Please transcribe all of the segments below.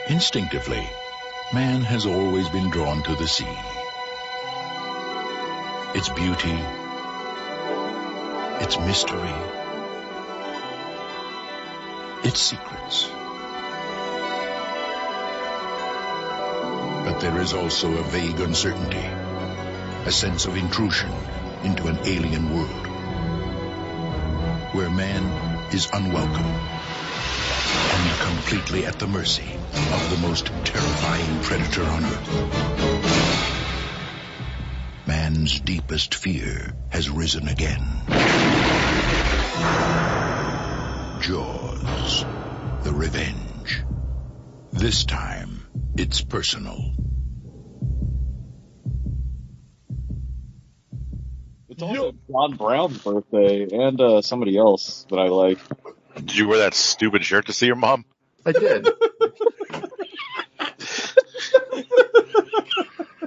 Instinctively, man has always been drawn to the sea. Its beauty, its mystery, its secrets. But there is also a vague uncertainty, a sense of intrusion into an alien world, where man is unwelcome and completely at the mercy of the most terrifying predator on Earth. Man's deepest fear has risen again. Jaws, the Revenge. This time, it's personal. It's also John Brown's birthday and somebody else that I like. Did you wear that stupid shirt to see your mom? I did.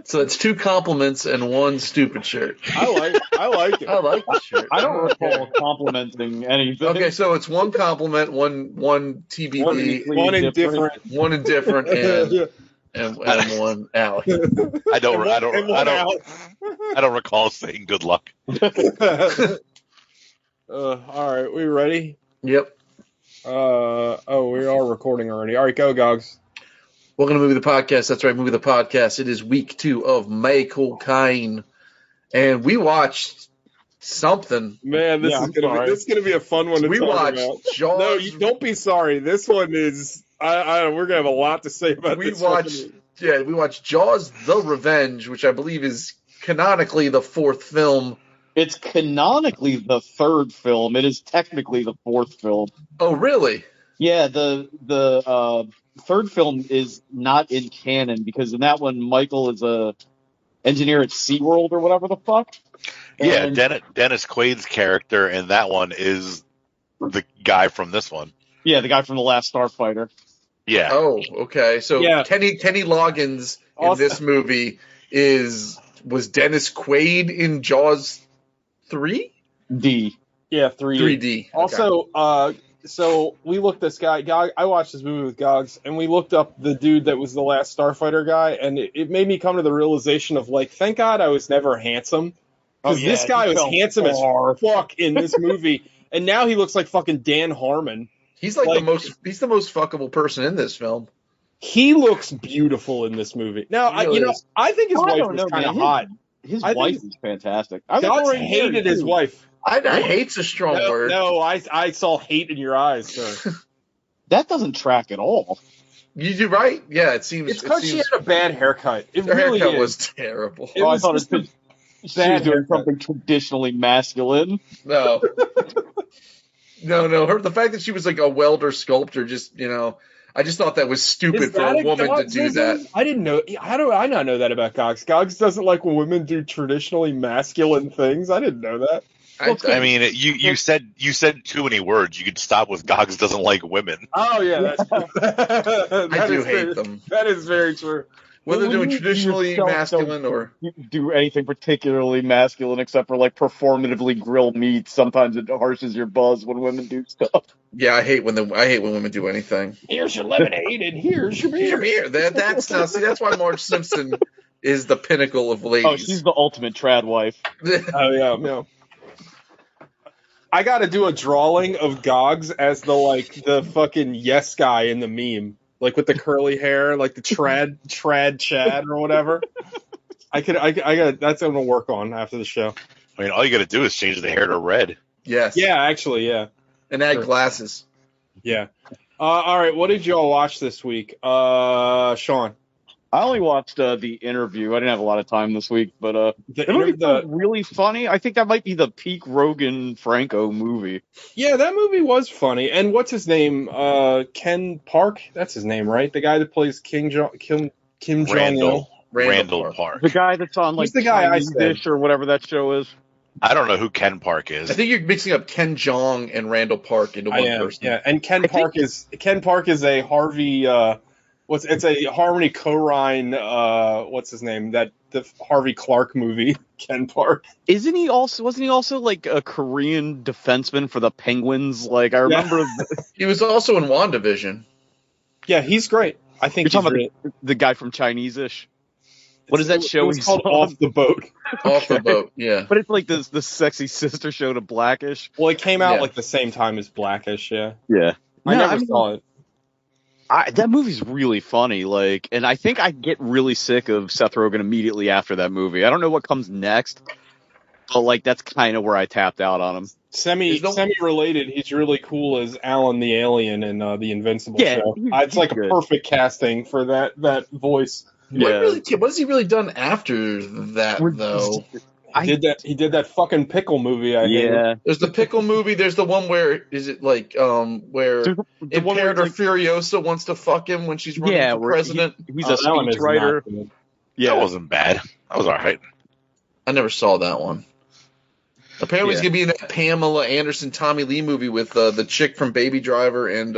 So it's 2 compliments and 1 stupid shirt. I like it. I like the shirt. I don't recall complimenting anything. Okay, so it's 1 compliment, one TBD, One indifferent, one indifferent, and 1 Alec. I don't recall saying good luck. all right, we ready? Yep. We are recording already. All right, go, Gogs. Welcome to Movie the Podcast. That's right, Movie the Podcast. It is week 2 of May Cocaine, and we watched something. Man, this is gonna be a fun one to we talk watched about. Jaws. No, don't be sorry. This one is. We're gonna have a lot to say about we this. We watched Jaws: The Revenge, which I believe is canonically the 4th film. It's canonically the 3rd film. It is technically the 4th film. Oh, really? Yeah, the 3rd film is not in canon because in that one Michael is a engineer at SeaWorld or whatever the fuck. Yeah, Dennis Quaid's character in that one is the guy from this one. Yeah, the guy from The Last Starfighter. Yeah. Oh, okay. So Yeah. Kenny Loggins in this movie was Dennis Quaid in Jaws 3? D. Yeah, 3D. Okay. Also, so we looked this guy. I watched this movie with Gogs, and we looked up the dude that was the Last Starfighter guy, and it made me come to the realization of like, thank God I was never handsome, because this guy was handsome as fuck in this movie, and now he looks like fucking Dan Harmon. He's the most fuckable person in this film. He looks beautiful in this movie. Now, He really is. I think his wife was kind of hot. His I wife think- is fantastic. Gogs hated his wife. I hate's a strong word. No, I saw hate in your eyes, sir. That doesn't track at all. You do right? Yeah, it seems. It's because she had a bad haircut. It Her really haircut is. was terrible. It I was thought just she was bad doing haircut. something traditionally masculine. No. No. The fact that she was like a welder sculptor, I just thought that was stupid Is for that a woman to do Gogsism? that. I didn't know. How do I not know that about Gogs? Gogs doesn't like when women do traditionally masculine things. I didn't know that. I mean, you said too many words. You could stop with Gogs doesn't like women. Oh yeah, that's true. I do hate them. That is very true. Whether they're doing You traditionally yourself masculine don't or... do anything particularly masculine except for like performatively grill meat. Sometimes it harshes your buzz when women do stuff. Yeah, I hate when women do anything. Here's your lemonade and here's your Here's your beer. beer. That's why Marge Simpson is the pinnacle of ladies. Oh, she's the ultimate trad wife. Oh yeah. I got to do a drawing of Gogs as the fucking yes guy in the meme, like with the curly hair, like the trad Chad or whatever. I got that's what I'm gonna work on after the show. I mean, all you got to do is change the hair to red. Yes. Yeah, actually, yeah. And add glasses. Yeah. All right, what did y'all watch this week? Sean. I only watched The Interview. I didn't have a lot of time this week, but the movie was really funny. I think that might be the peak Rogan Franco movie. Yeah, that movie was funny. And what's his name? Ken Park? That's his name, right? The guy that plays Kim Jong-il. Randall Park. The guy that's on like He's the guy I Chinese said. Dish or whatever that show is. I don't know who Ken Park is. I think you're mixing up Ken Jeong and Randall Park into one person. Yeah, and Ken Park is a Harvey. It's a Harmony Korine. What's his name? The Harvey Clark movie. Ken Park. Wasn't he also like a Korean defenseman for the Penguins? Like I remember. He was also in WandaVision. Yeah, he's great. I think You're talking about the guy from Chinese-ish. What is that show? It was called Off the Boat. Off the Boat, yeah. But it's like the sexy sister show to Blackish. Well, it came out Yeah. like the same time as Blackish, yeah. Yeah. I never saw it. That movie's really funny, like, and I think I get really sick of Seth Rogen immediately after that movie. I don't know what comes next, but like that's kind of where I tapped out on him. Semi-related, he's really cool as Alan the Alien in the Invincible show. he's It's like good. a perfect casting for that voice. What has he really done after that, though? He did that fucking pickle movie. I hate. Yeah. There's the pickle movie. There's the one where is it like where The one where Imperator it's Furiosa wants to fuck him when she's running for where president. he's Oh, a that one is speechwriter. not good. That wasn't bad. That was all right. I never saw that one. Apparently, he's gonna be in that Pamela Anderson, Tommy Lee movie with the chick from Baby Driver and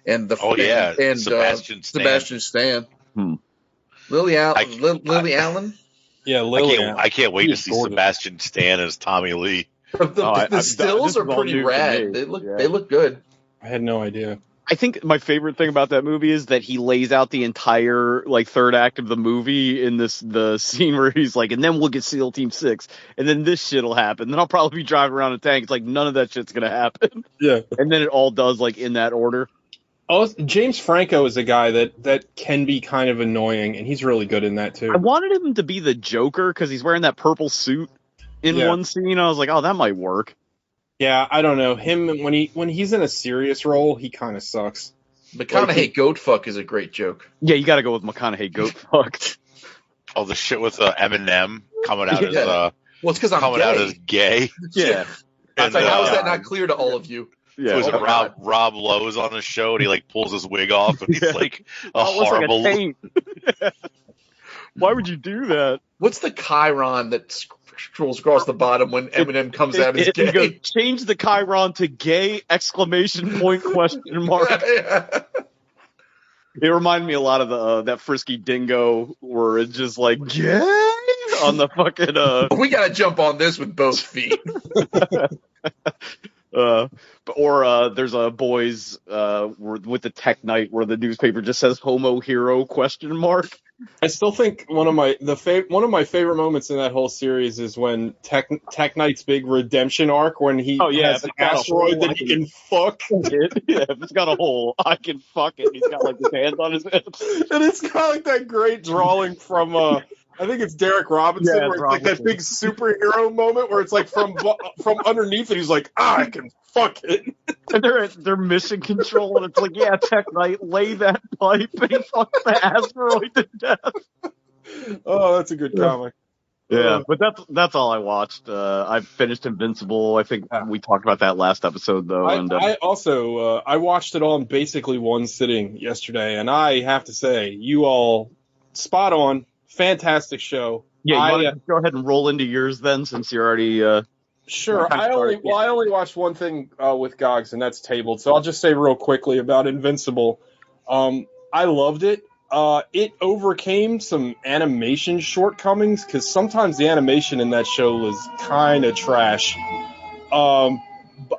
Sebastian Stan. Sebastian Stan. Lily Allen. Yeah, Lily. I can't wait She to is see gorgeous. Sebastian Stan as Tommy Lee. The stills this are is all pretty new for me. rad. They look good. I had no idea. I think my favorite thing about that movie is that he lays out the entire like third act of the movie in the scene where he's like, and then we'll get SEAL Team 6, and then this shit'll happen. Then I'll probably be driving around a tank. It's like none of that shit's gonna happen. Yeah. And then it all does like in that order. Oh, James Franco is a guy that can be kind of annoying, and he's really good in that too. I wanted him to be the Joker because he's wearing that purple suit in one scene. I was like, oh, that might work. Yeah, I don't know him when he's in a serious role, he kind of sucks. McConaughey goat fuck is a great joke. Yeah, you got to go with McConaughey goat fuck. Oh, the shit with Eminem coming out as Well, it's because I'm coming gay. out as gay. Yeah. I was like, how is And, that not clear to all of you? Yeah. was it Oh, God. Rob Lowe's on the show and he like pulls his wig off and he's like a Oh, it looks horrible. like a taint. Why would you do that? What's the Chiron that scrolls across the bottom when Eminem comes out as It gay? goes, change the Chiron to gay exclamation point question mark. Yeah. It reminded me a lot of the that Frisky Dingo where it's just like gay on the fucking We gotta jump on this with both feet. there's a boys with the Tech Night where the newspaper just says homo hero question mark. I still think one of my favorite moments in that whole series is when Tech Knight's big redemption arc when he has an asteroid that he can fuck. Yeah, if it's got a hole, I can fuck it. He's got like his hands on his hips. And it's kind of like that great drawing from I think it's Derek Robinson, Yeah, where it's like that big superhero moment where it's like from underneath it, he's like, I can fuck it. And they're mission control, and it's like, yeah, Tech Knight, lay that pipe and fuck the asteroid to death. Oh, that's a good comic. Yeah, but that's all I watched. I finished Invincible. I think we talked about that last episode, though. I also I watched it all in basically one sitting yesterday, and I have to say, you all spot on, fantastic show. Yeah, you want to go ahead and roll into yours then, since you're already. Sure. I only watched one thing with Gogs, and that's Tabled. So I'll just say real quickly about Invincible. I loved it. It overcame some animation shortcomings because sometimes the animation in that show was kind of trash. But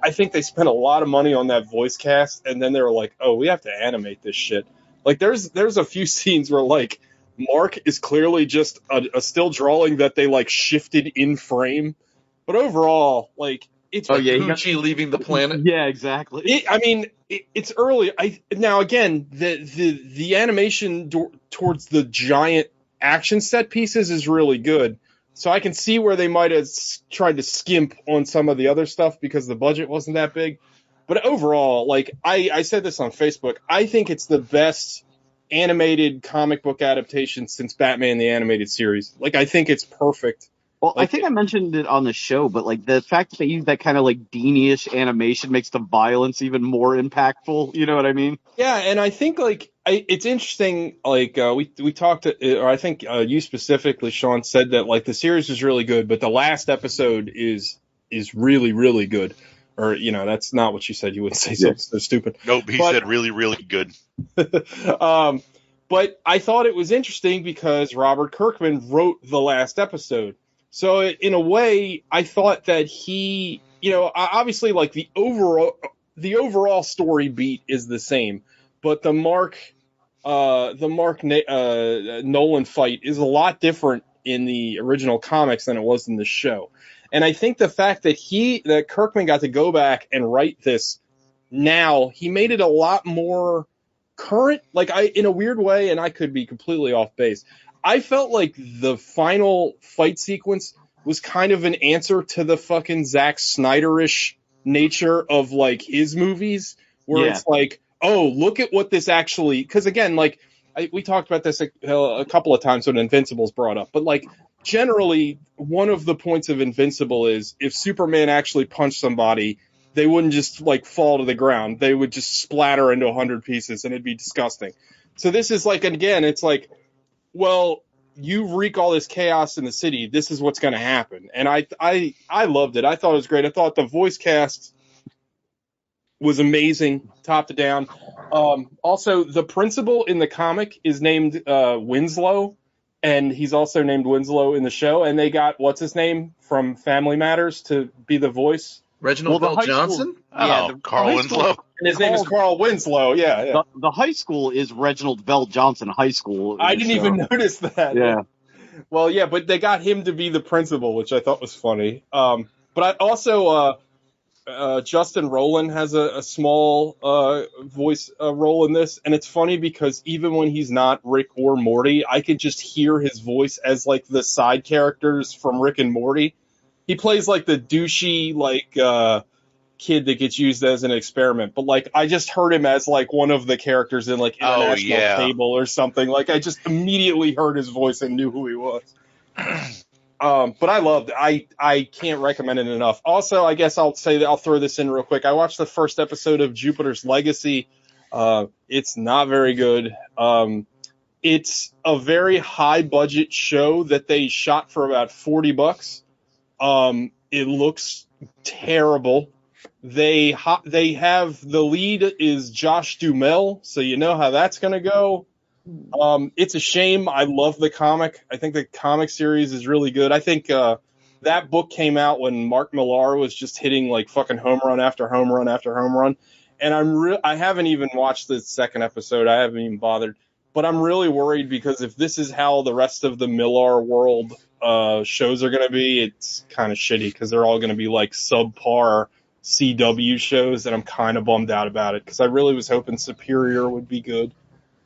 I think they spent a lot of money on that voice cast, and then they were like, "Oh, we have to animate this shit." Like, there's a few scenes where like Mark is clearly just a still drawing that they like shifted in frame. But overall, like, it's Gucci leaving the planet. Yeah, exactly. It's early. Now again, the animation towards the giant action set pieces is really good. So I can see where they might have tried to skimp on some of the other stuff because the budget wasn't that big. But overall, like I said this on Facebook, I think it's the best animated comic book adaptation since Batman the Animated Series. Like, I think it's perfect. Well, I think I mentioned it on the show, but like the fact that they use that kind of like Dean-ish animation makes the violence even more impactful. You know what I mean? Yeah, and I think like it's interesting. Like we talked, or I think you specifically, Sean, said that like the series is really good, but the last episode is really really good. Or that's not what you said. You wouldn't say something so stupid. Nope, he said really really good. But I thought it was interesting because Robert Kirkman wrote the last episode. So in a way, I thought that he, obviously like the overall story beat is the same, but the Mark Nolan fight is a lot different in the original comics than it was in the show. And I think the fact that Kirkman got to go back and write this now, he made it a lot more current, in a weird way, and I could be completely off base. I felt like the final fight sequence was kind of an answer to the fucking Zack Snyder-ish nature of like his movies, where it's like, oh, look at what this actually, because again, we talked about this a couple of times when Invincible's brought up, but like generally one of the points of Invincible is if Superman actually punched somebody, they wouldn't just like fall to the ground. They would just splatter into 100 pieces and it'd be disgusting. So this is like, again, it's like, well, you wreak all this chaos in the city. This is what's going to happen. And I loved it. I thought it was great. I thought the voice cast was amazing, top to down. Also, the principal in the comic is named Winslow, and he's also named Winslow in the show. And they got, what's his name from Family Matters to be the voice? Reginald Bell Johnson? Carl Winslow. And his name is Carl Winslow, yeah. The high school is Reginald Bell Johnson High School. I didn't even notice that. Yeah. Well, yeah, but they got him to be the principal, which I thought was funny. But I also, Justin Roiland has a small voice role in this, and it's funny because even when he's not Rick or Morty, I could just hear his voice as like the side characters from Rick and Morty. He plays like the douchey kid that gets used as an experiment, but like I just heard him as like one of the characters in like International Cable or something. Like I just immediately heard his voice and knew who he was. But I loved it. I can't recommend it enough. Also, I guess I'll say that I'll throw this in real quick. I watched the first episode of Jupiter's Legacy. It's not very good. It's a very high budget show that they shot for about $40. It looks terrible. They have the lead is Josh Duhamel, so you know how that's going to go. It's a shame. I love the comic. I think the comic series is really good. I think that book came out when Mark Millar was just hitting like fucking home run after home run after home run. And I haven't even watched the second episode. I haven't even bothered. But I'm really worried because if this is how the rest of the Millar world shows are going to be, it's kind of shitty because they're all going to be like subpar CW shows, and I'm kind of bummed out about it because I really was hoping Superior would be good.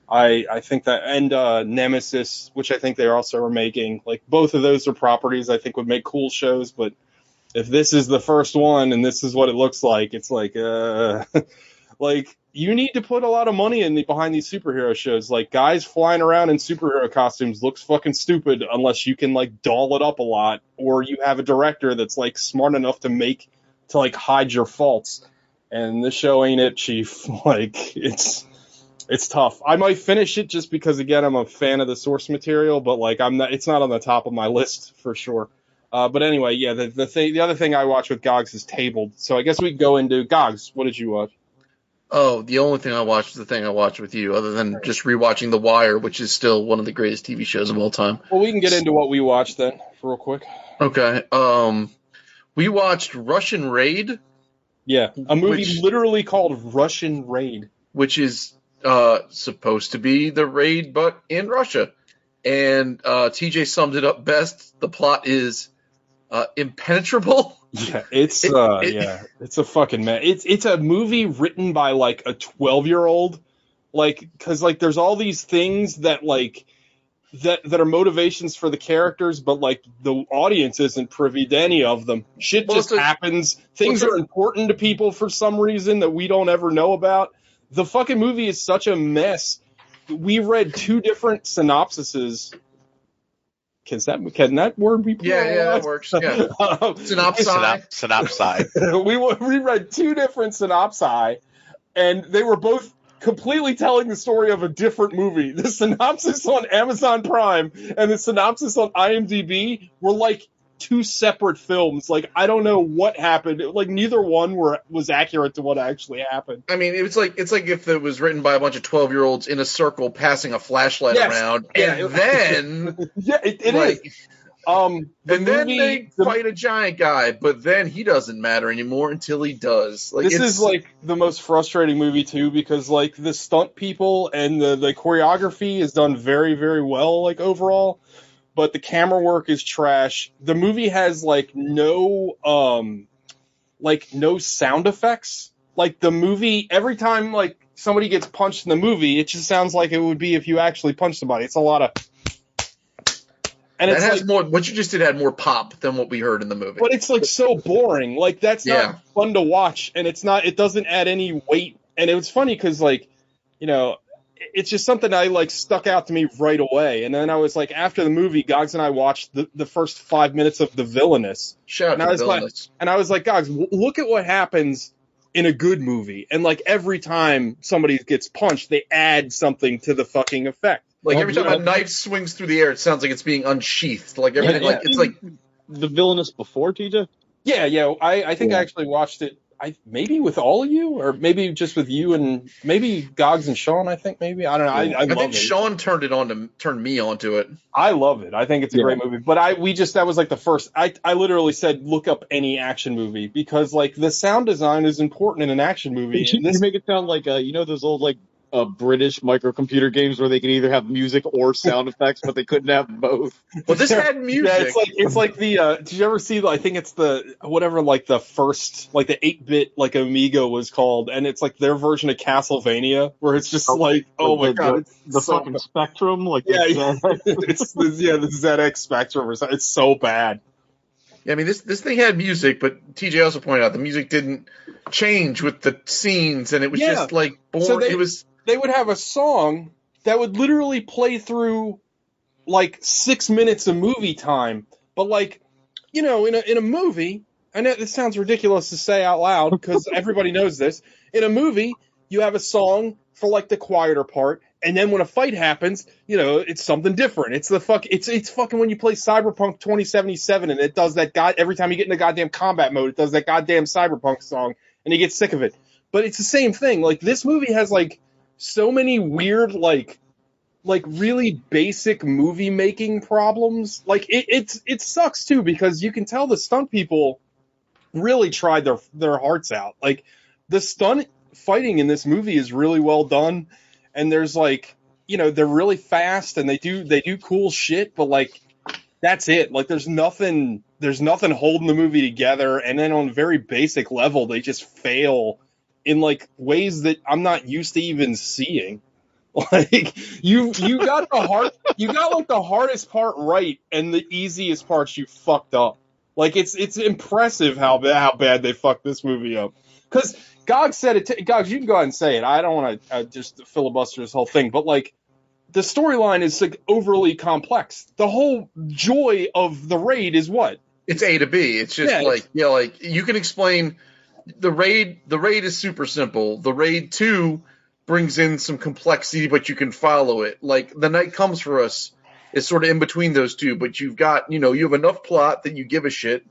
I think that, and Nemesis, which I think they also are making, like both of those are properties I think would make cool shows, but if this is the first one and this is what it looks like, it's like, like you need to put a lot of money behind these superhero shows. Like guys flying around in superhero costumes looks fucking stupid unless you can like doll it up a lot, or you have a director that's like smart enough to like hide your faults. And this show ain't it, Chief. Like it's tough. I might finish it just because, again, I'm a fan of the source material, but like it's not on the top of my list for sure. But anyway, yeah, the other thing I watch with Gogs is Tabled. So I guess we can go into Gogs. What did you watch? Oh, the only thing I watched is the thing I watched with you, other than just rewatching The Wire, which is still one of the greatest TV shows of all time. Well, we can get into what we watched then, real quick. Okay. We watched Russian Raid. Yeah, a movie literally called Russian Raid, which is supposed to be the raid, but in Russia. And TJ summed it up best. The plot is impenetrable. Yeah, it's a fucking man. It's a movie written by like a 12-year-old, like because like there's all these things that like that are motivations for the characters, but like the audience isn't privy to any of them. Shit just happens. Things are important to people for some reason that we don't ever know about. The fucking movie is such a mess. We read two different synopsises. Can that word be? Yeah, that works. Yeah. Synopsi. We read two different synopsi, and they were both completely telling the story of a different movie. The synopsis on Amazon Prime and the synopsis on IMDb were like two separate films. Like, I don't know what happened. Like, neither one was accurate to what actually happened. I mean, it's like if it was written by a bunch of 12-year-olds in a circle passing a flashlight around, and then it is. The And then movie, they fight a giant guy, but then he doesn't matter anymore until he does. Like this is like the most frustrating movie too, because like the stunt people and the choreography is done very, very well, like overall, but the camera work is trash. The movie has like no sound effects. Like the movie, every time like somebody gets punched in the movie, it just sounds like it would be if you actually punched somebody. It's a lot of, and that it's has like, more. What you just did had more pop than what we heard in the movie. but it's like so boring. Like that's Yeah. not fun to watch, and it doesn't add any weight. And it was funny because like, you know, it's just something I like stuck out to me right away. And then I was like, after the movie, Gogs and I watched the first 5 minutes of The Villainous, Shout and out I to was like, Villainous. Gogs, look at what happens in a good movie. And like every time somebody gets punched, they add something to the fucking effect. Like every time a knife swings through the air, it sounds like it's being unsheathed. Like everything, Yeah, like it's like The Villainous before, TJ? Yeah. I think Yeah. I actually watched it. Maybe with all of you, or maybe just with you and maybe Gogs and Sean. I think maybe I don't know. I I love think it. Sean turned me onto it. I love it. I think it's a Yeah. great movie. But that was like the first. I literally said look up any action movie because like the sound design is important in an action movie. You, And this, make it sound like those old like British microcomputer games where they can either have music or sound effects, but they couldn't have both. Well, this had music. yeah, it's like the. Did you ever see? I think it's the whatever like the first like the 8-bit like Amiga was called, and it's like their version of Castlevania where it's just like oh my god, it's the so fucking Spectrum, like Yeah, the- the ZX Spectrum or something. It's so bad. Yeah, I mean, this thing had music, but TJ also pointed out the music didn't change with the scenes, and it was Yeah. just like boring. So It was they would have a song that would literally play through like 6 minutes of movie time, but like in a movie, I know this sounds ridiculous to say out loud because everybody knows this. In a movie, you have a song for like the quieter part, and then when a fight happens, it's something different. It's it's fucking when you play Cyberpunk 2077 and it does that every time you get in the goddamn combat mode, it does that goddamn Cyberpunk song and you get sick of it. But it's the same thing. Like this movie has like so many weird like really basic movie making problems. Like it sucks too because you can tell the stunt people really tried their hearts out. Like the stunt fighting in this movie is really well done, and there's like they're really fast and they do cool shit, but like that's it. Like there's nothing holding the movie together, and then on a very basic level they just fail in like ways that I'm not used to even seeing. Like you got like the hardest part right and the easiest parts you fucked up. Like it's impressive how bad they fucked this movie up. Because Gog said it. Gog, you can go ahead and say it. I don't want to just filibuster this whole thing, but like the storyline is like overly complex. The whole joy of the raid is what? It's A to B. It's just like you can explain the raid. The raid is super simple. The raid 2 brings in some complexity, but you can follow it. Like The Night Comes for Us is sort of in between those two, but you've got you have enough plot that you give a shit,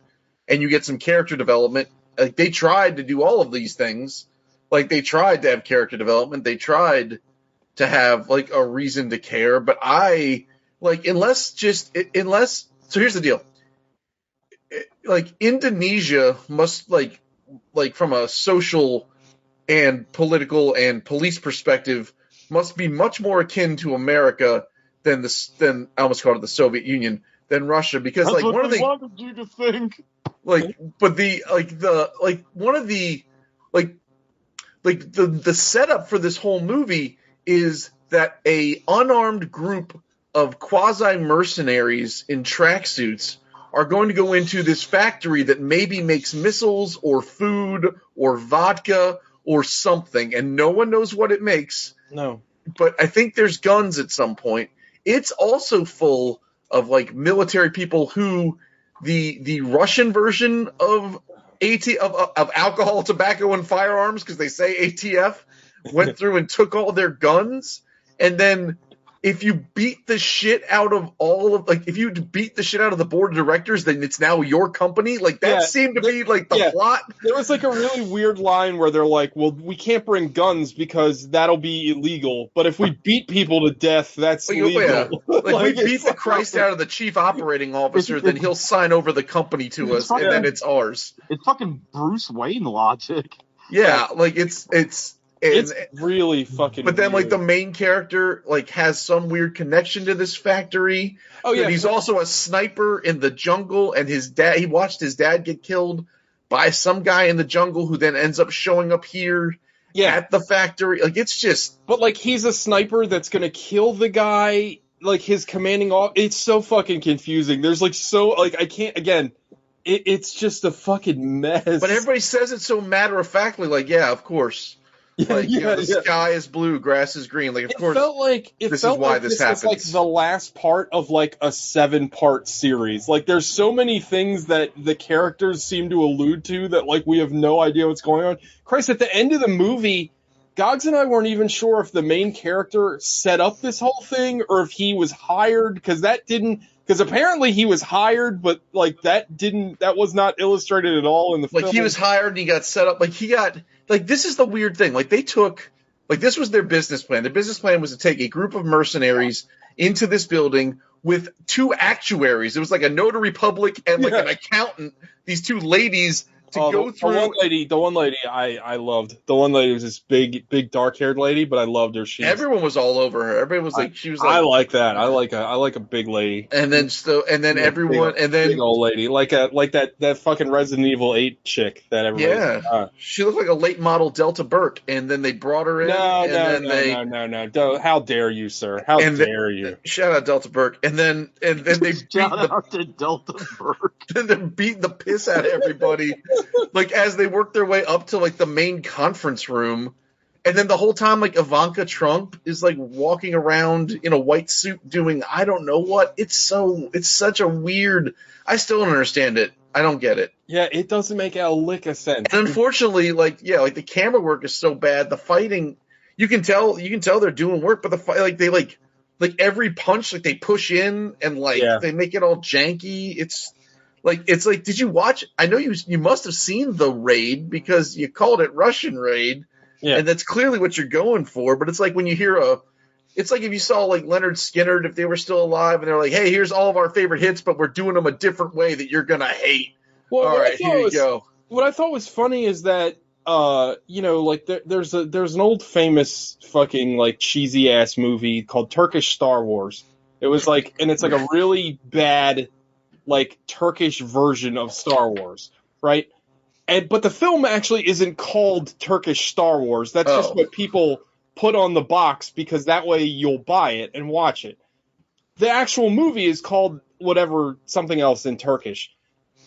and you get some character development. Like they tried to do all of these things. Like they tried to have character development. They tried to have like a reason to care. But unless. So here's the deal. Like Indonesia must like from a social and political and police perspective must be much more akin to America than I almost called it the Soviet Union than Russia because That's like what one of they the wanted you to think. the setup for this whole movie is that a unarmed group of quasi mercenaries in tracksuits are going to go into this factory that maybe makes missiles or food or vodka or something, and no one knows what it makes. No. But I think there's guns at some point. It's also full of like military people who the Russian version of of alcohol, tobacco, and firearms, because they say ATF, went through and took all their guns, and then if you beat the shit out of if you beat the shit out of the board of directors, then it's now your company. Like that seemed to be like the plot. There was like a really weird line where they're like, well, we can't bring guns because that'll be illegal. But if we beat people to death, that's legal. Yeah. Like we beat the Christ out of the chief operating officer, then he'll sign over the company to us, and then it's ours. It's fucking Bruce Wayne logic. Yeah, like it's really fucking. But then, weird. like the main character, like has some weird connection to this factory. Oh yeah, and he's also a sniper in the jungle, and his dad. He watched his dad get killed by some guy in the jungle, who then ends up showing up here at the factory. Like it's just. But like he's a sniper that's gonna kill the guy. Like his commanding off. It's so fucking confusing. There's like I can't again. It's just a fucking mess. But everybody says it so matter of factly, like, yeah, of course. Like, the sky is blue, grass is green. Like, of course, this is why this happens. It's like the last part of like a 7-part series. Like, there's so many things that the characters seem to allude to that like we have no idea what's going on. Christ, at the end of the movie, Gogs and I weren't even sure if the main character set up this whole thing or if he was hired because apparently he was hired, but like that was not illustrated at all in the film. Like he was hired and he got set up. This is the weird thing. Like they took, like this was their business plan. Their business plan was to take a group of mercenaries into this building with 2 actuaries. It was like a notary public and like an accountant. These 2 ladies to go through. The one lady I loved. The one lady was this big dark-haired lady, but I loved her. Everyone was all over her. Everybody was like, she was like. I like that. I like a big lady. And then everyone, big old lady, like that fucking Resident Evil 8 chick that everybody. Yeah, she looked like a late model Delta Burke, and then they brought her in. No. How dare you, sir? How dare you? Shout out Delta Burke, and then they shout out to Delta Burke. Then they're beating the piss out of everybody. Like as they work their way up to like the main conference room, and then the whole time like Ivanka Trump is like walking around in a white suit doing I don't know what. It's such a weird. I still don't understand it. I don't get it. Yeah, it doesn't make a lick of sense. And unfortunately, like the camera work is so bad. The fighting, you can tell they're doing work, but the fight like every punch like they push in and they make it all janky. It's like, did you watch? I know you must have seen The Raid because you called it Russian Raid, and that's clearly what you're going for. But it's like when you hear it's like if you saw like Leonard Skinner, if they were still alive, and they're like, "Hey, here's all of our favorite hits, but we're doing them a different way that you're gonna hate." Well, all right, here you go. What I thought was funny is that there's an old famous fucking like cheesy ass movie called Turkish Star Wars. It was like, and it's like a really bad like Turkish version of Star Wars, right? But the film actually isn't called Turkish Star Wars. That's just what people put on the box because that way you'll buy it and watch it. The actual movie is called something else in Turkish.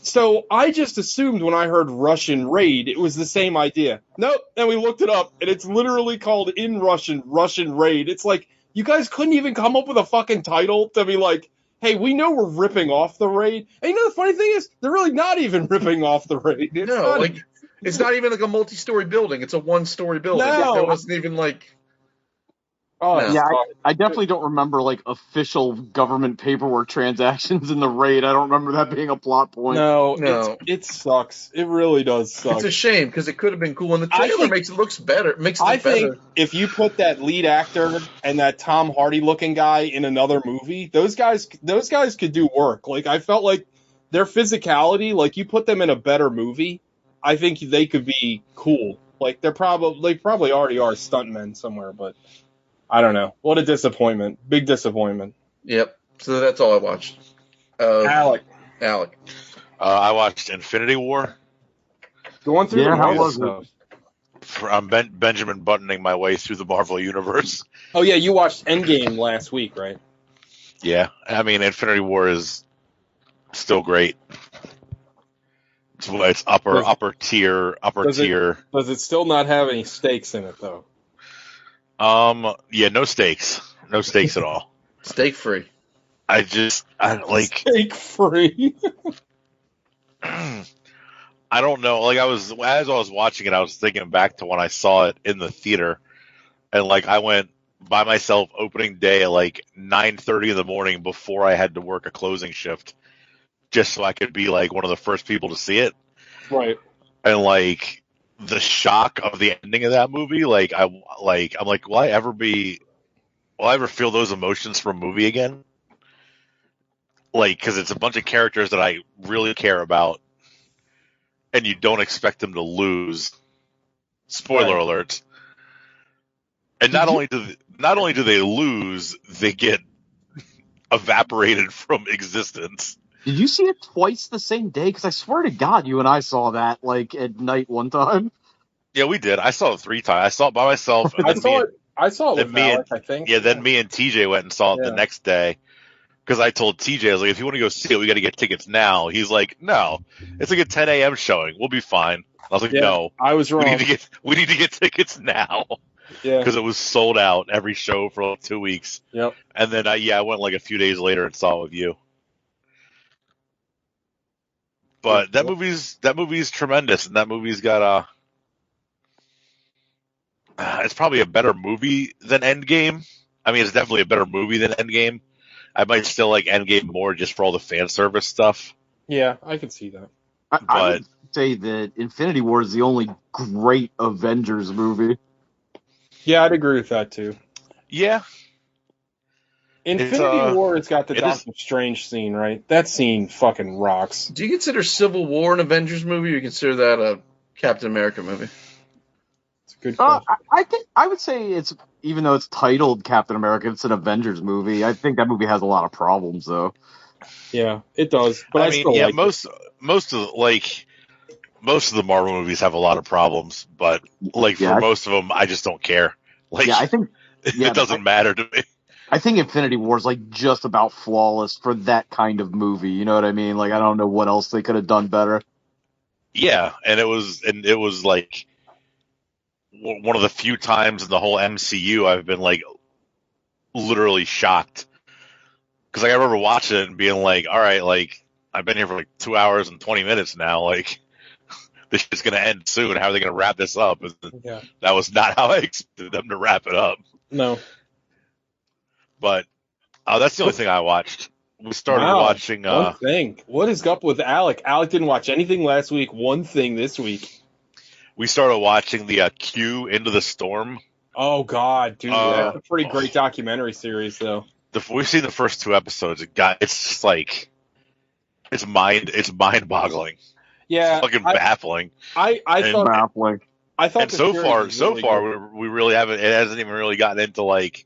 So I just assumed when I heard Russian Raid, it was the same idea. Nope. And we looked it up, and it's literally called in Russian Raid. It's like, you guys couldn't even come up with a fucking title to be like, hey, we know we're ripping off the Raid. And you know the funny thing is, they're really not even ripping off the Raid. It's not even like a multi-story building. It's a one-story building. No. There wasn't even like... I definitely don't remember like official government paperwork transactions in The Raid. I don't remember that being a plot point. No. It sucks. It really does suck. It's a shame because it could have been cool, and the trailer makes it look better. I think if you put that lead actor and that Tom Hardy looking guy in another movie, those guys could do work. Like I felt like their physicality, like you put them in a better movie, I think they could be cool. Like they probably already are stuntmen somewhere, but. I don't know. What a disappointment. Big disappointment. Yep. So that's all I watched. Alec. I watched Infinity War. Going through how was it? I'm Benjamin buttoning my way through the Marvel Universe. Oh, yeah. You watched Endgame last week, right? Yeah. I mean, Infinity War is still great. It's upper tier. Does it still not have any stakes in it, though? Yeah, no stakes at all. Steak free. Steak free. I don't know. Like as I was watching it, I was thinking back to when I saw it in the theater, and like I went by myself opening day at like 9:30 in the morning before I had to work a closing shift, just so I could be like one of the first people to see it. Right. And like the shock of the ending of that movie, I'm like, will I ever feel those emotions from a movie again? Like, because it's a bunch of characters that I really care about, and you don't expect them to lose. Spoiler alert. And not only do they lose, they get evaporated from existence. Did you see it twice the same day? Because I swear to God, you and I saw that like at night one time. Yeah, we did. I saw it 3 times. I saw it by myself. And I saw it with Alec, I think. Yeah, then me and TJ went and saw it the next day. Because I told TJ, I was like, if you want to go see it, we got to get tickets now. He's like, no, it's like a 10 a.m. showing. We'll be fine. I was like, no, I was wrong. We need to get tickets now. Yeah, because it was sold out every show for like 2 weeks. Yep. And then I went like a few days later and saw it with you. But that movie's tremendous, and that movie's got it's probably a better movie than Endgame. I mean, it's definitely a better movie than Endgame. I might still like Endgame more just for all the fan service stuff. Yeah, I can see that. I would say that Infinity War is the only great Avengers movie. Yeah, I'd agree with that too. Yeah. Infinity War has got the Doctor Strange scene, right? That scene fucking rocks. Do you consider Civil War an Avengers movie, or you consider that a Captain America movie? It's a good question. I think I would say it's, even though it's titled Captain America, it's an Avengers movie. I think that movie has a lot of problems, though. Yeah, it does. But I mean, still like most of the Marvel movies have a lot of problems, but for most of them, I just don't care. I think it doesn't matter to me. I think Infinity War is like just about flawless for that kind of movie. You know what I mean? Like, I don't know what else they could have done better. Yeah, and it was like one of the few times in the whole MCU I've been like literally shocked, because I remember watching it and being like, all right, like I've been here for like 2 hours and 20 minutes now, like this shit's gonna end soon. How are they gonna wrap this up? Yeah. That was not how I expected them to wrap it up. No. But that's the only thing I watched. We started watching. One thing. What is up with Alec? Alec didn't watch anything last week. One thing this week. We started watching the Q Into the Storm. Oh God, dude, that's a pretty great documentary series, though. We've seen the first 2 episodes. It's just like it's mind-boggling. Yeah, it's fucking baffling. I thought baffling. I thought. And so far, we really haven't. It hasn't even really gotten into like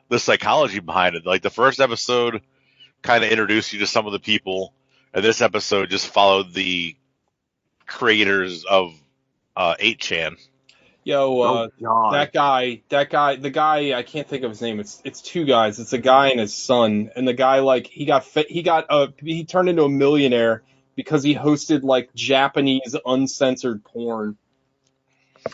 the psychology behind it. Like the first episode kind of introduced you to some of the people, and this episode just followed the creators of 8chan. Yo, the guy, I can't think of his name. It's 2 guys. It's a guy and his son, and the guy like he turned into a millionaire because he hosted like Japanese uncensored porn.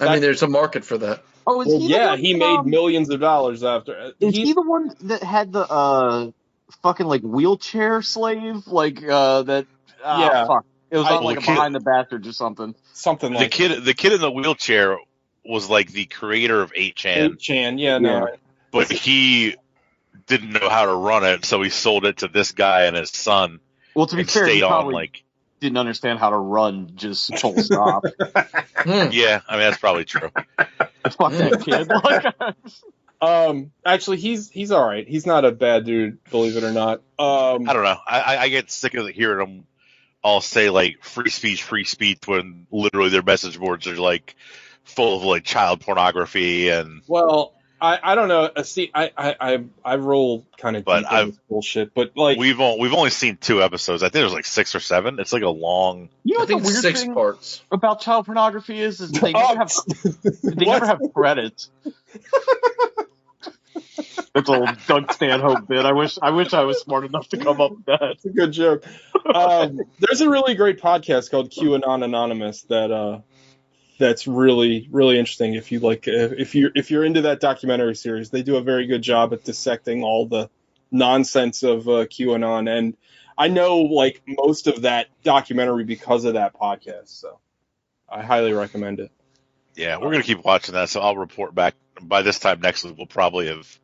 I mean, there's a market for that. Oh, he made millions of dollars after. Is he the one that had the fucking like wheelchair slave, like that? Yeah, fuck. It was on like Behind the Bastards or something. Something like the kid in the wheelchair was like the creator of 8chan. 8chan, yeah, no. But he didn't know how to run it, so he sold it to this guy and his son. Well, to be fair, he probably didn't understand how to run just full stop. Yeah, I mean that's probably true. Fuck that kid. Actually, he's all right. He's not a bad dude, believe it or not. I don't know. I get sick of hearing them all say like free speech when literally their message boards are like full of like child pornography and. Well, I don't know. See, I roll kind of deep in this bullshit, but like we've only seen 2 episodes. I think there's like 6 or 7. It's like a long. You know I think the weird 6 thing parts about child pornography is they never have credits. That's old Doug Stanhope bit. I wish I was smart enough to come up with that. It's a good joke. There's a really great podcast called QAnon Anonymous that's really, really interesting. If you like, if you're into that documentary series, they do a very good job at dissecting all the nonsense of QAnon, and I know like most of that documentary because of that podcast. So I highly recommend it. Yeah, we're gonna keep watching that, so I'll report back by this time next week, we'll probably have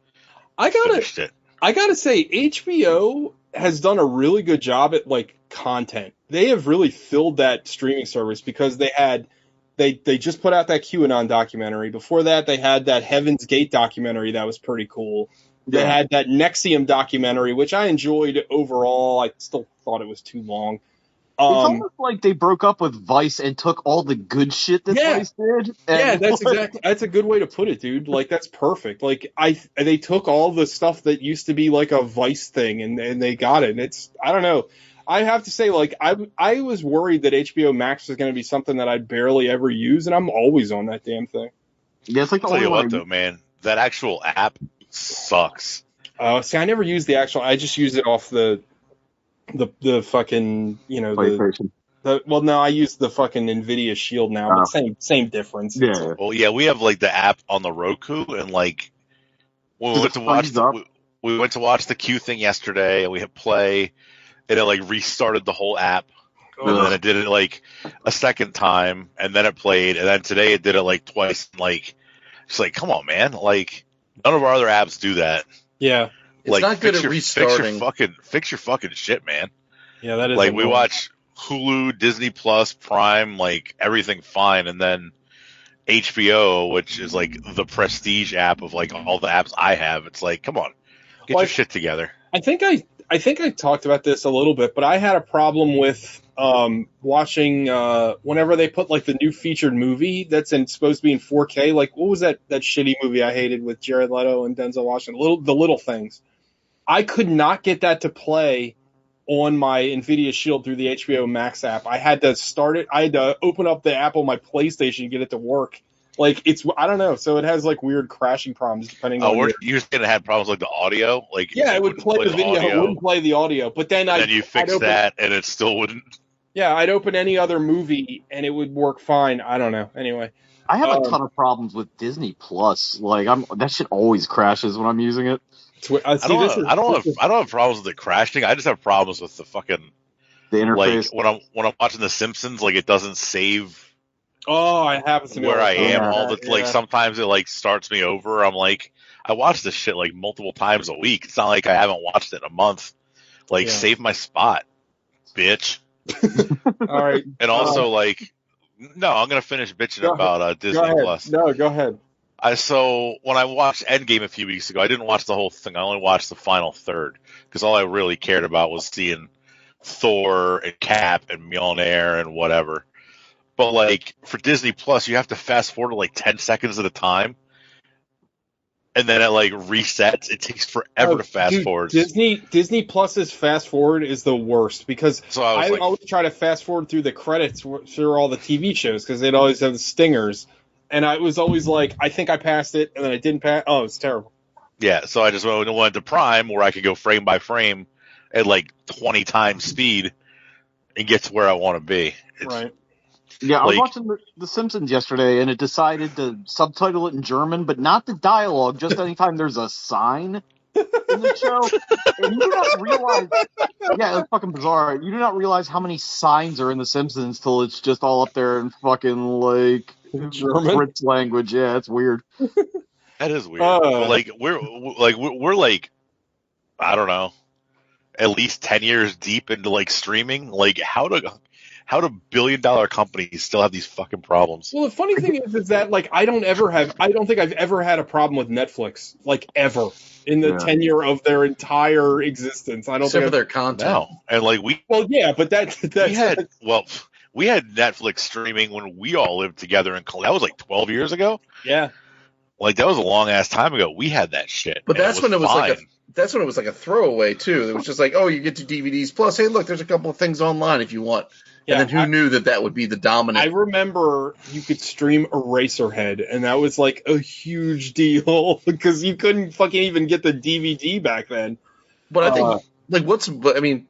I finished it. gotta say, HBO has done a really good job at like content. They have really filled that streaming service because they just put out that QAnon documentary. Before that, they had that Heaven's Gate documentary that was pretty cool. They had that NXIVM documentary, which I enjoyed overall. I still thought it was too long. It's almost like they broke up with Vice and took all the good shit that Vice did. And that's a good way to put it, dude. Like, that's perfect. Like, they took all the stuff that used to be like a Vice thing and they got it. And it's, I don't know. I have to say, like, I was worried that HBO Max was going to be something that I'd barely ever use, and I'm always on that damn thing. Yeah, it's like I'll tell you what, though, man, that actual app sucks. See, I never used the actual. I just use it off the fucking, you know, PlayStation. Well, no, I use the fucking Nvidia Shield now, but same difference. Yeah. Well, yeah, we have like the app on the Roku, and like when we went to watch the Q thing yesterday, and we hit play, and it like restarted the whole app, and then it did it like a second time, and then it played, and then today it did it like twice. Like, it's like, come on, man! Like, none of our other apps do that. Yeah. It's like, not good at restarting. Fix your fucking shit, man. Yeah, that is like we watch Hulu, Disney Plus, Prime, like everything fine, and then HBO, which is like the prestige app of like all the apps I have. It's like, come on, get your shit together. I think I talked about this a little bit, but I had a problem with watching whenever they put like the new featured movie that's supposed to be in 4K. Like, what was that shitty movie I hated with Jared Leto and Denzel Washington? The Little Things. I could not get that to play on my Nvidia Shield through the HBO Max app. I had to start it. I had to open up the app on my PlayStation and get it to work. Like, I don't know. So it has like weird crashing problems depending on. You're just gonna have problems like the audio. Like, yeah, it would play the video, it wouldn't play the audio. But then you fix that, and it still wouldn't. Yeah, I'd open any other movie and it would work fine. I don't know. Anyway, I have a ton of problems with Disney Plus. Like, that shit always crashes when I'm using it. I don't have problems with it crashing. I just have problems with the interface. Like when I'm watching The Simpsons, like it doesn't save. Oh, it happens to me where I am like sometimes it like starts me over. I'm like, I watch this shit like multiple times a week. It's not like I haven't watched it in a month. Like, save my spot, bitch. All right. And also no, I'm gonna finish bitching about Disney Plus. No, go ahead. So when I watched Endgame a few weeks ago, I didn't watch the whole thing. I only watched the final third because all I really cared about was seeing Thor and Cap and Mjolnir and whatever. But like for Disney Plus, you have to fast forward to like 10 seconds at a time, and then it like resets. It takes forever to fast forward. Disney Plus's fast forward is the worst because I like, always try to fast forward through the credits through all the TV shows because they'd always have the stingers. And I was always like, I think I passed it, and then I didn't pass. Oh, it's terrible. Yeah, so I just went to Prime, where I could go frame by frame at like 20 times speed and get to where I want to be. Right. Yeah, I was watching The Simpsons yesterday, and it decided to subtitle it in German, but not the dialogue, just anytime there's a sign in the show. And you do not realize... Yeah, it's fucking bizarre. You do not realize how many signs are in The Simpsons till it's just all up there in fucking, like... German French language, yeah, it's weird. That is weird. But like we're like I don't know, at least 10 years deep into like streaming. Like how do billion-dollar companies still have these fucking problems? Well, the funny thing is that like I don't think I've ever had a problem with Netflix, like ever in the tenure of their entire existence. I don't Except think for their content. No. And like we had Netflix streaming when we all lived together that was like 12 years ago. Yeah. Like that was a long ass time ago. We had that shit. But that's when it was like a throwaway too. It was just like, oh, you get to DVDs plus, hey, look, there's a couple of things online if you want. Yeah, and then who knew that would be the dominant? I remember you could stream Eraserhead, and that was like a huge deal because you couldn't fucking even get the DVD back then. But I think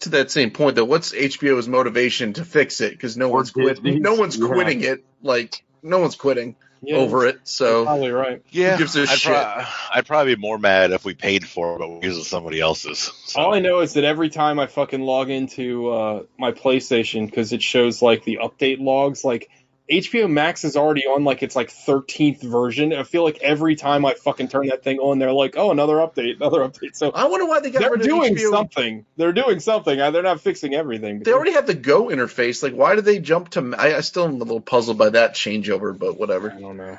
to that same point, though, what's HBO's motivation to fix it? Because no one's quitting. No one's quitting it. Like, no one's quitting over it. So you're probably right. Yeah, who gives a shit? I'd probably be more mad if we paid for it, but we're using somebody else's. So. All I know is that every time I fucking log into my PlayStation, because it shows like the update logs, like HBO Max is already on like its like 13th version. I feel like every time I fucking turn that thing on, they're like, "Oh, another update, another update." So I wonder why they got they're rid of doing HBO. something. They're doing something. They're not fixing everything. They already have the Go interface. Like, why did they jump to? I still am a little puzzled by that changeover, but whatever. I don't know.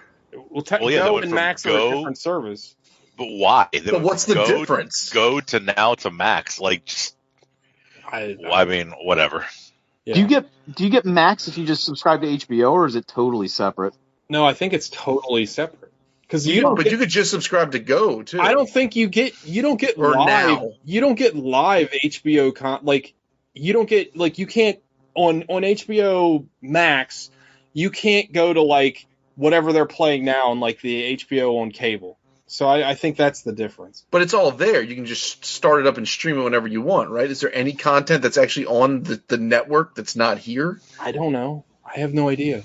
Well, yeah, they Go went and from Max are a Go- different service. But why? They But went what's from the Go- difference? Go to now to Max. Like, just, I mean, whatever. Yeah. Do you get Max if you just subscribe to HBO, or is it totally separate? No, I think it's totally separate. Because But you could just subscribe to Go too. I don't think you don't get Or live. now. You don't get live HBO you don't get like you can't on HBO Max. You can't go to like whatever they're playing now on like the HBO on cable. So I think that's the difference. But it's all there. You can just start it up and stream it whenever you want, right? Is there any content that's actually on the network that's not here? I don't know. I have no idea.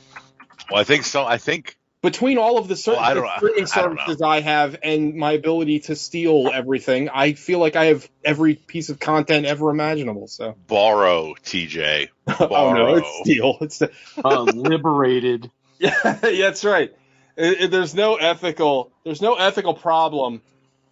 Well, I think so. I think Between all of the I the don't- streaming I don't know. services I have and my ability to steal everything, I feel like I have every piece of content ever imaginable. So borrow, TJ. oh no, it's steal. It's Liberated. yeah, that's right. There's no ethical problem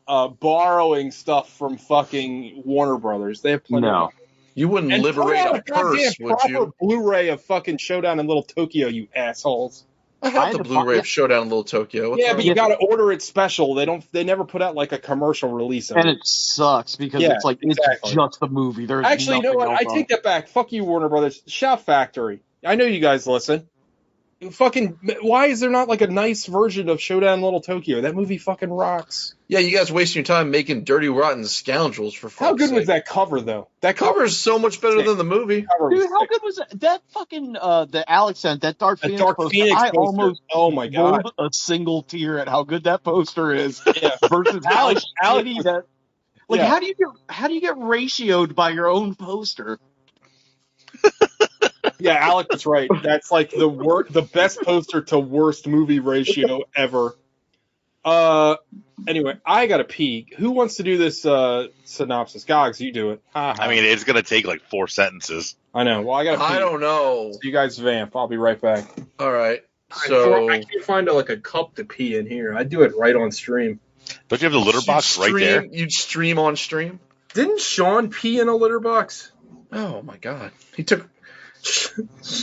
borrowing stuff from fucking Warner Brothers. They have plenty. No. Of You wouldn't and liberate throw out a purse, goddamn would proper you? Blu-ray of fucking Showdown in Little Tokyo, you assholes. I I have had the to Blu-ray find- of Showdown in Little Tokyo. What's Yeah, wrong but you with got to order it special. They never put out like a commercial release of And it. it sucks because Yeah, it's like exactly. it's just the movie. There's Actually, you know nothing what? else I on take that back. Fuck you, Warner Brothers. Shout Factory. I know you guys listen. Fucking, why is there not like a nice version of Showdown in Little Tokyo? That movie fucking rocks. Yeah, you guys wasting your time making Dirty Rotten Scoundrels for fuck's How good sake. was that cover, though? That Cover is so much better than the movie. cover was Dude, how sick. good was that fucking the Alex sent that Dark A Phoenix Dark poster? Phoenix I poster. almost Oh my god. rolled a single tear at how good that poster is Yeah. versus how Alex- shitty that. Like, Yeah. how do you get ratioed by your own poster? Yeah, Alec was right. That's like the best poster to worst movie ratio ever. Anyway, I gotta pee. Who wants to do this synopsis? Gogs, you do it. I mean, it's gonna take like 4 sentences. I know. Well, I gotta pee. I don't know. So you guys vamp. I'll be right back. All right. So I can't find a cup to pee in here. I do it right on stream. Don't you have the litter box right there? You'd stream on stream? Didn't Sean pee in a litter box? Oh my god. He took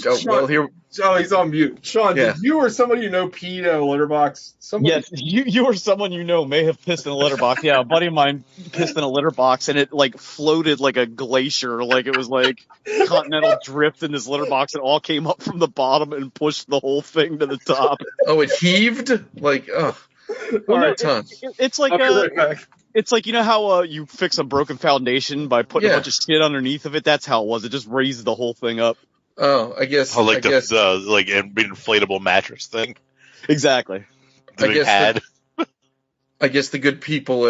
Oh, well, here Oh, he's on mute. Sean, Yeah. did you or somebody you know pee in a litter box? Somebody... Yes, you or someone you know may have pissed in a litter box. Yeah, a buddy of mine pissed in a litter box, and it like floated like a glacier, like it was like continental drift in this litter box. It all came up from the bottom and pushed the whole thing to the top. Oh, it heaved? Like, oh. All right, tons. It's like I'll be right back. it's like, you know how you fix a broken foundation by putting Yeah. a bunch of shit underneath of it? That's how it was. It just raised the whole thing up. Oh, I guess Oh, like I guess the like inflatable mattress thing. Exactly. The I big guess pad. I guess the good people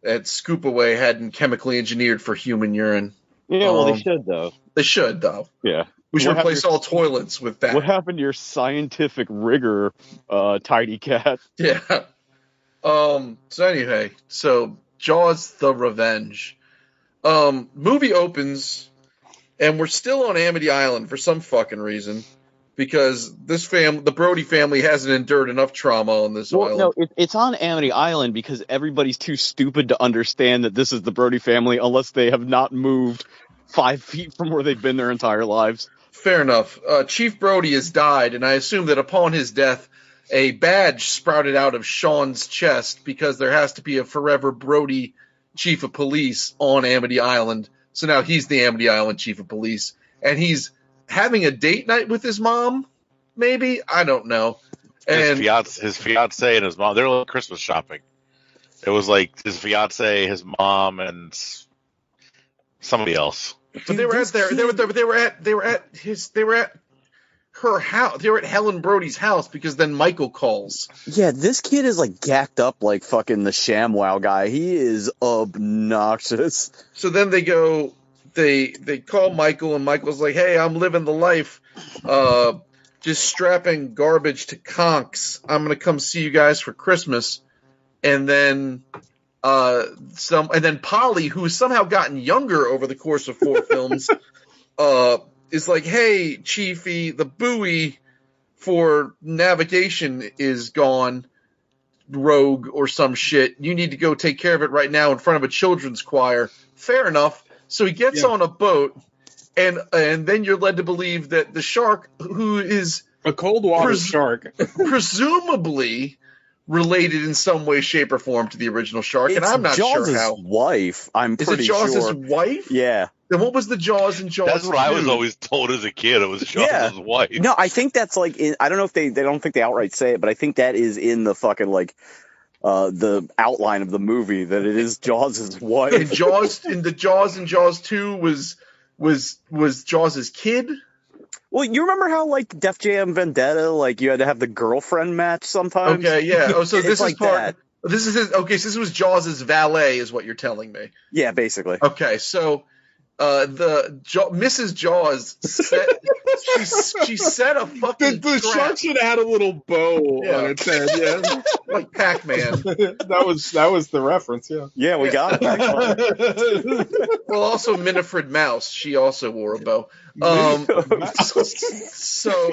at Scoop Away hadn't chemically engineered for human urine. Yeah, well, Um, they should though. They should though. Yeah. We should What happened replace to- all toilets with that. What happened to your scientific rigor, Tidy Cat? Yeah. So anyway, so Jaws: The Revenge. Movie opens, and we're still on Amity Island for some fucking reason, because the Brody family hasn't endured enough trauma on this Well, island. no, it's on Amity Island because everybody's too stupid to understand that this is the Brody family unless they have not moved 5 feet from where they've been their entire lives. Fair enough. Chief Brody has died, and I assume that upon his death, a badge sprouted out of Sean's chest because there has to be a forever Brody chief of police on Amity Island. So now he's the Amity Island chief of police, and he's having a date night with his mom, maybe? I don't know. And His fiance and his mom, they're like Christmas shopping. It was like his fiance, his mom, and somebody else. but they were at her house. They were at Helen Brody's house because then Michael calls. Yeah, this kid is like gacked up like fucking the ShamWow guy. He is obnoxious. So then they go, they call Michael, and Michael's like, "Hey, I'm living the life, just strapping garbage to conchs. I'm gonna come see you guys for Christmas." And then Polly, who has somehow gotten younger over the course of 4 films, is like, hey, Chiefy, the buoy for navigation is gone, rogue or some shit. You need to go take care of it right now in front of a children's choir. Fair enough. So he gets on a boat, and then you're led to believe that the shark, who is a cold water shark, presumably related in some way, shape, or form to the original shark, and I'm not Jaws' sure how. Wife, I'm pretty sure. Is it Jaws' wife? Yeah. Then what was the Jaws and Jaws? That's what I was always told as a kid. It was Jaws' wife. No, I think that's like I don't know if they don't think they outright say it, but I think that is in the fucking like the outline of the movie that it is Jaws' wife. In the Jaws and Jaws 2 was Jaws' kid. Well, you remember how like Def Jam Vendetta, like you had to have the girlfriend match sometimes? Okay, yeah. Oh, so this is like part. that. This is his. Okay, so this was Jaws' valet, is what you're telling me. Yeah, basically. Okay, so Mrs. Jaws set, she set a fucking the trap. shark should have had a little bow on its head, yeah. Like Pac-Man. that was the reference, yeah. Yeah, we got it. Well, also Minifred Mouse, she also wore a bow. So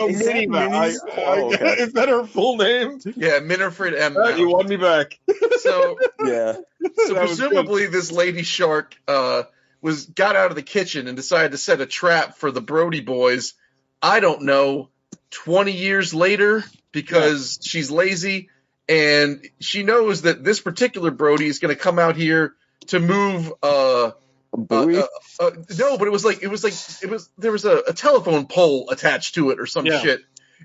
Minnie Mouse. Okay. Is that her full name? Yeah, Minifred M. Mouse. You won me back. So Yeah. So presumably this lady shark got out of the kitchen and decided to set a trap for the Brody boys. I don't know, 20 years later, because she's lazy and she knows that this particular Brody is going to come out here to move. A buoy? No, but it was there was a telephone pole attached to it or some shit,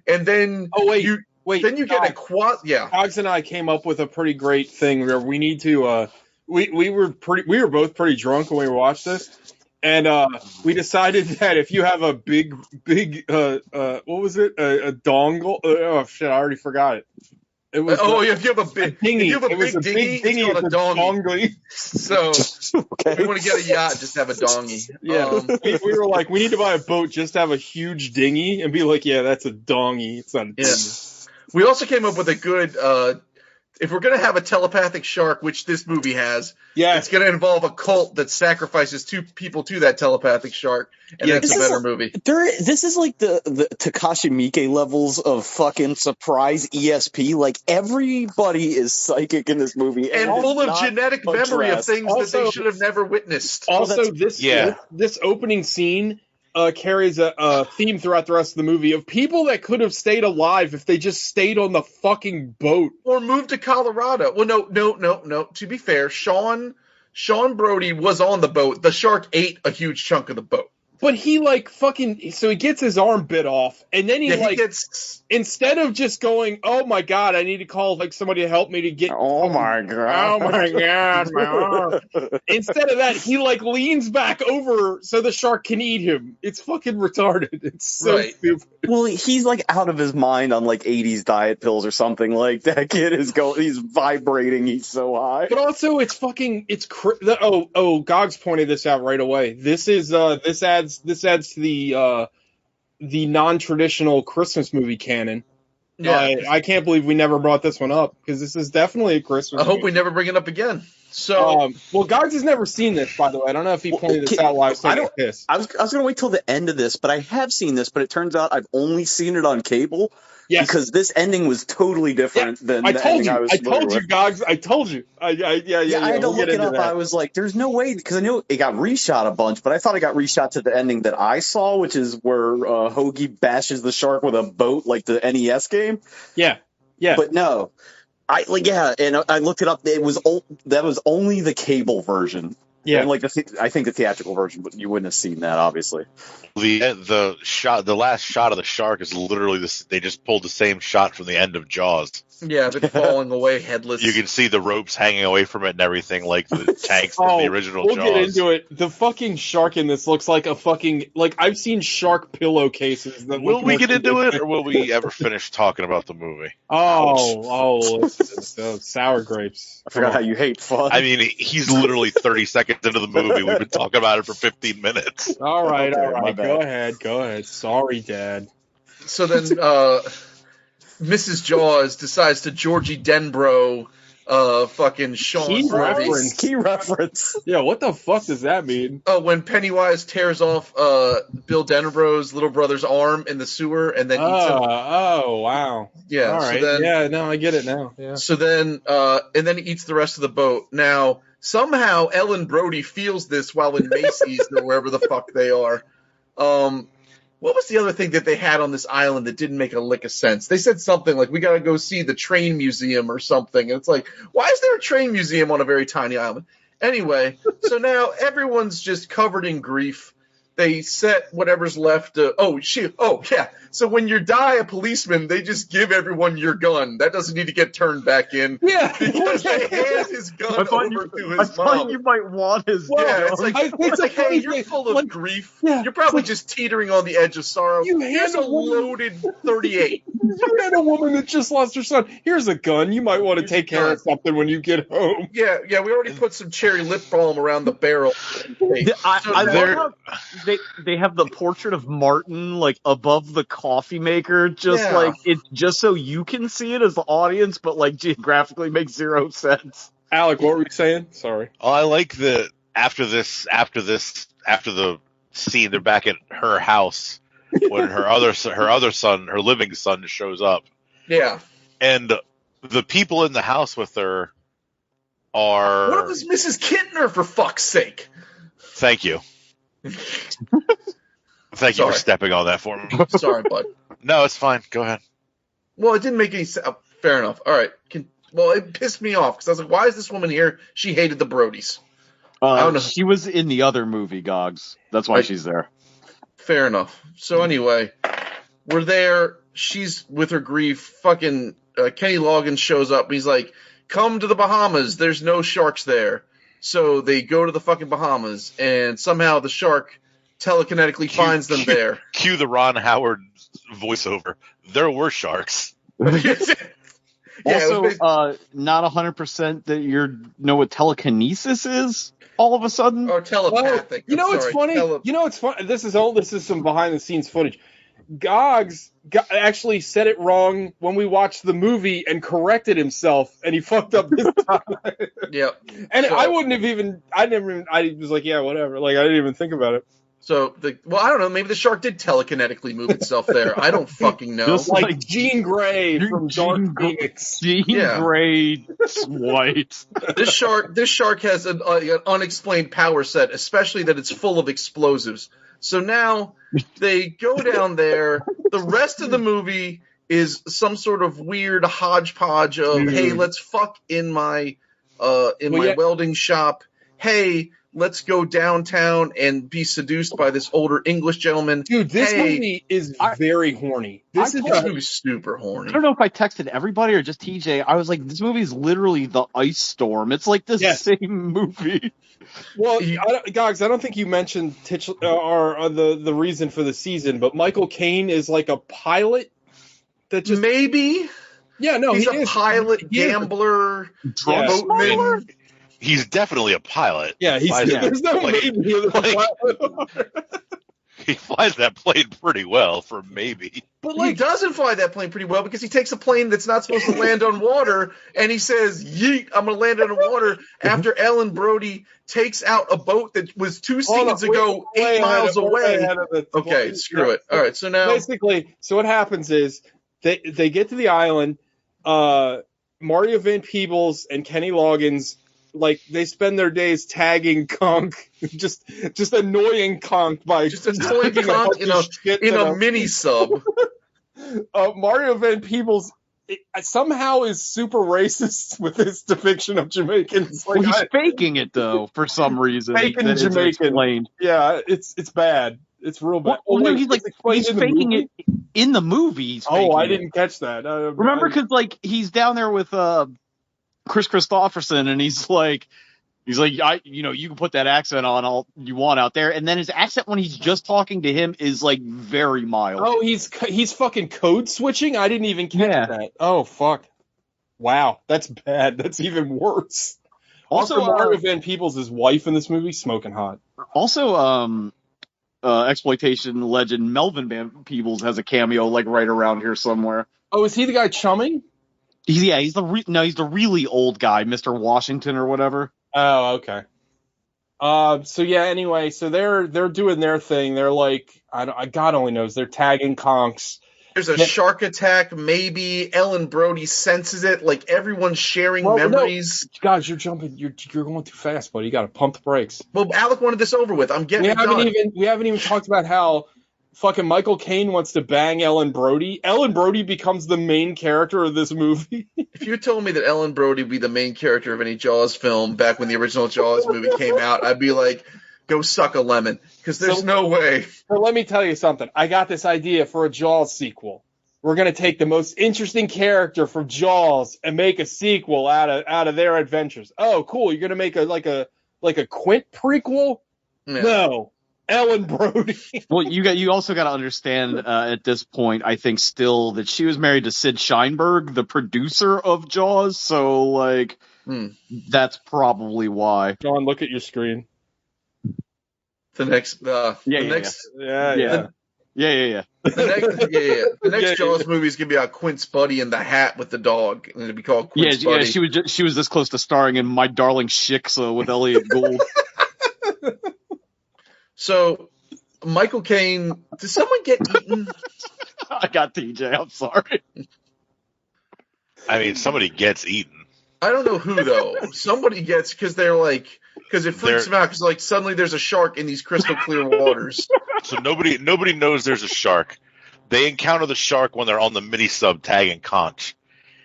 and then then you get a quad. Yeah, Cogs and I came up with a pretty great thing where we need to. We were both pretty drunk when we watched this, and we decided that if you have a big what was it, a dongle? Oh shit, I already forgot it. It was if you have a big dinghy, dinghy, it's called a dongy. So if you want to get a yacht, just have a dongy. Yeah, we were like, we need to buy a boat just to have a huge dinghy and be like, yeah, that's a dongy. It's not a dinghy. Yeah. We also came up with a good. If we're going to have a telepathic shark, which this movie has, it's going to involve a cult that sacrifices two people to that telepathic shark, and that's a better movie. This is like the Takashi Miike levels of fucking surprise ESP. Like, everybody is psychic in this movie. And full of genetic memory of things that they should have never witnessed. Also, this opening scene carries a theme throughout the rest of the movie of people that could have stayed alive if they just stayed on the fucking boat or moved to Colorado. Well, no. To be fair, Sean Brody was on the boat. The shark ate a huge chunk of the boat. But he so he gets his arm bit off, and then he instead of just going, oh my god, I need to call somebody to help me to get. Oh my god, my arm. Instead of that, he leans back over so the shark can eat him. It's fucking retarded. It's so stupid. Well, he's out of his mind on 80s diet pills or something. Like, that kid is he's vibrating. He's so high. But also, Gogs pointed this out right away. This adds to the non-traditional Christmas movie canon. Yeah, I can't believe we never brought this one up because this is definitely a Christmas. I hope we never bring it up again. So, Gogs has never seen this, by the way. I don't know if he pointed this out while I was taking I was going to wait till the end of this, but I have seen this. But it turns out I've only seen it on cable. Yes. Because this ending was totally different than the ending I was familiar with. I told you, Gogs. I told you. I had to look it up. I was like, there's no way, because I knew it got reshot a bunch, but I thought it got reshot to the ending that I saw, which is where Hoagie bashes the shark with a boat, like the NES game. Yeah. But no. And I looked it up. That was only the cable version. Yeah. And I think the theatrical version, but you wouldn't have seen that, obviously. The last shot of the shark is literally this. They just pulled the same shot from the end of Jaws. Yeah, but falling away headless. You can see the ropes hanging away from it and everything, like the tanks from the original Jaws. We'll get into it. The fucking shark in this looks like a fucking I've seen shark pillowcases. Will we get into it, or will we ever finish talking about the movie? Sour grapes. I forgot how you hate fun. I mean, he's literally 30 seconds into the movie. We've been talking about it for 15 minutes. All right. Go ahead. Sorry, Dad. So then, Mrs. Jaws decides to Georgie Denbrough fucking Sean Key reference. Yeah, what the fuck does that mean? When Pennywise tears off Bill Denbrough's little brother's arm in the sewer and then eats him. Oh, wow. Yeah, all right. So then, I get it now. Yeah. So then, and then he eats the rest of the boat. Now, somehow Ellen Brody feels this while in Macy's or wherever the fuck they are. What was the other thing that they had on this island that didn't make a lick of sense? They said something like, we got to go see the train museum or something. And it's like, why is there a train museum on a very tiny island? Anyway, so now everyone's just covered in grief. They set whatever's left. Yeah. So when you die a policeman, they just give everyone your gun. That doesn't need to get turned back in. Yeah. Because they hand his gun over to his mom. I thought you might want his gun. Yeah, it's like, hey, you're full of grief. Yeah, you're probably just teetering on the edge of sorrow. Here's a loaded 38. You had a woman that just lost her son. Here's a gun. You might want to take care of something when you get home. Yeah, we already put some cherry lip balm around the barrel. They have the portrait of Martin like above the coffee maker, like it's just so you can see it as the audience, but like geographically makes zero sense. Alec, what were you saying? Sorry. Oh, I like the after the scene, they're back at her house when her other son, her living son, shows up. Yeah, and the people in the house with her are. What was Mrs. Kintner, for fuck's sake? Thank you. Thank you for stepping on that for me. Sorry, bud. No, it's fine. Go ahead. Well, it didn't make any sense. Fair enough. All right. It pissed me off because I was like, why is this woman here? She hated the Brodies. I don't know. She was in the other movie, Gogs. That's why she's there. Fair enough. So anyway, we're there. She's with her grief. Fucking Kenny Loggins shows up. He's like, come to the Bahamas. There's no sharks there. So they go to the fucking Bahamas, and somehow the shark telekinetically finds them there. Cue the Ron Howard voiceover. There were sharks. Also, not 100% that you know what telekinesis is. All of a sudden, or telepathic. You know what's funny? This is some behind the scenes footage. Gogs actually said it wrong when we watched the movie and corrected himself, and he fucked up this time. Yep. And I wouldn't have even. I was like, yeah, whatever. Like I didn't even think about it. So, I don't know. Maybe the shark did telekinetically move itself there. I don't fucking know. Just like Jean Grey from Dark Phoenix. Jean Grey White. This shark has an unexplained power set, especially that it's full of explosives. So now they go down there. The rest of the movie is some sort of weird hodgepodge of, hey, let's fuck in my welding shop. Hey, let's go downtown and be seduced by this older English gentleman. Dude, this movie is very horny. This is super horny. I don't know if I texted everybody or just TJ. I was like, this movie is literally the Ice Storm. It's like the same movie. Well, Gogs, I don't think you mentioned the reason for the season, but Michael Caine is like a pilot that just... Maybe? Yeah, no, he's a pilot, gambler, boatman. He's definitely a pilot. Yeah, there's no maybe. He flies that plane pretty well for maybe. But he doesn't fly that plane pretty well because he takes a plane that's not supposed to land on water and he says, yeet, I'm going to land on water after Ellen Brody takes out a boat that was 2 scenes ago 8 miles away. Okay, screw it. All right, so now... Basically, so what happens is they get to the island, Mario Van Peebles and Kenny Loggins, like, they spend their days tagging Conk, just annoying Conk by just annoying Conk in a mini sub. Mario Van Peebles somehow is super racist with his depiction of Jamaicans. Like, he's faking it though for some reason. Faking Jamaican. Yeah, it's bad. It's real bad. Well, he's faking it in the movie. I didn't catch that. Remember, because like he's down there with Chris Christopherson, and he's like, you can put that accent on all you want out there, and then his accent when he's just talking to him is like very mild. Oh, he's fucking code switching. I didn't even catch that. Oh fuck! Wow, that's bad. That's even worse. Also, Mario Van Peebles' wife in this movie, smoking hot. Also, exploitation legend Melvin Van Peebles has a cameo like right around here somewhere. Oh, is he the guy chumming? He's the really old guy, Mr. Washington or whatever. Oh, okay. So yeah, anyway, so they're doing their thing. They're like, God only knows, they're tagging conks. There's a shark attack. Maybe Ellen Brody senses it. Like everyone's sharing memories. No. Guys, you're jumping. You're going too fast, buddy. You got to pump the brakes. Well, Alec wanted this over with. I'm getting it done. We haven't even talked about how fucking Michael Caine wants to bang Ellen Brody. Ellen Brody becomes the main character of this movie. If you told me that Ellen Brody would be the main character of any Jaws film back when the original Jaws movie came out, I'd be like, go suck a lemon, because there's no way. Well, let me tell you something. I got this idea for a Jaws sequel. We're going to take the most interesting character from Jaws and make a sequel out of their adventures. Oh, cool. You're going to make a Quint prequel? Yeah. No. Ellen Brody. Well, you also got to understand at this point, I think still that she was married to Sid Sheinberg, the producer of Jaws. So like, that's probably why. John, look at your screen. The next Jaws movie is gonna be about Quint's buddy in the hat with the dog, and it'll be called Quint's buddy. Yeah, she was this close to starring in My Darling Shiksa with Elliot Gould. So, Michael Caine, did someone get eaten? I got TJ. I'm sorry. I mean, somebody gets eaten. I don't know who though. Somebody gets because it freaks them out because like suddenly there's a shark in these crystal clear waters. So nobody knows there's a shark. They encounter the shark when they're on the mini sub tagging conch.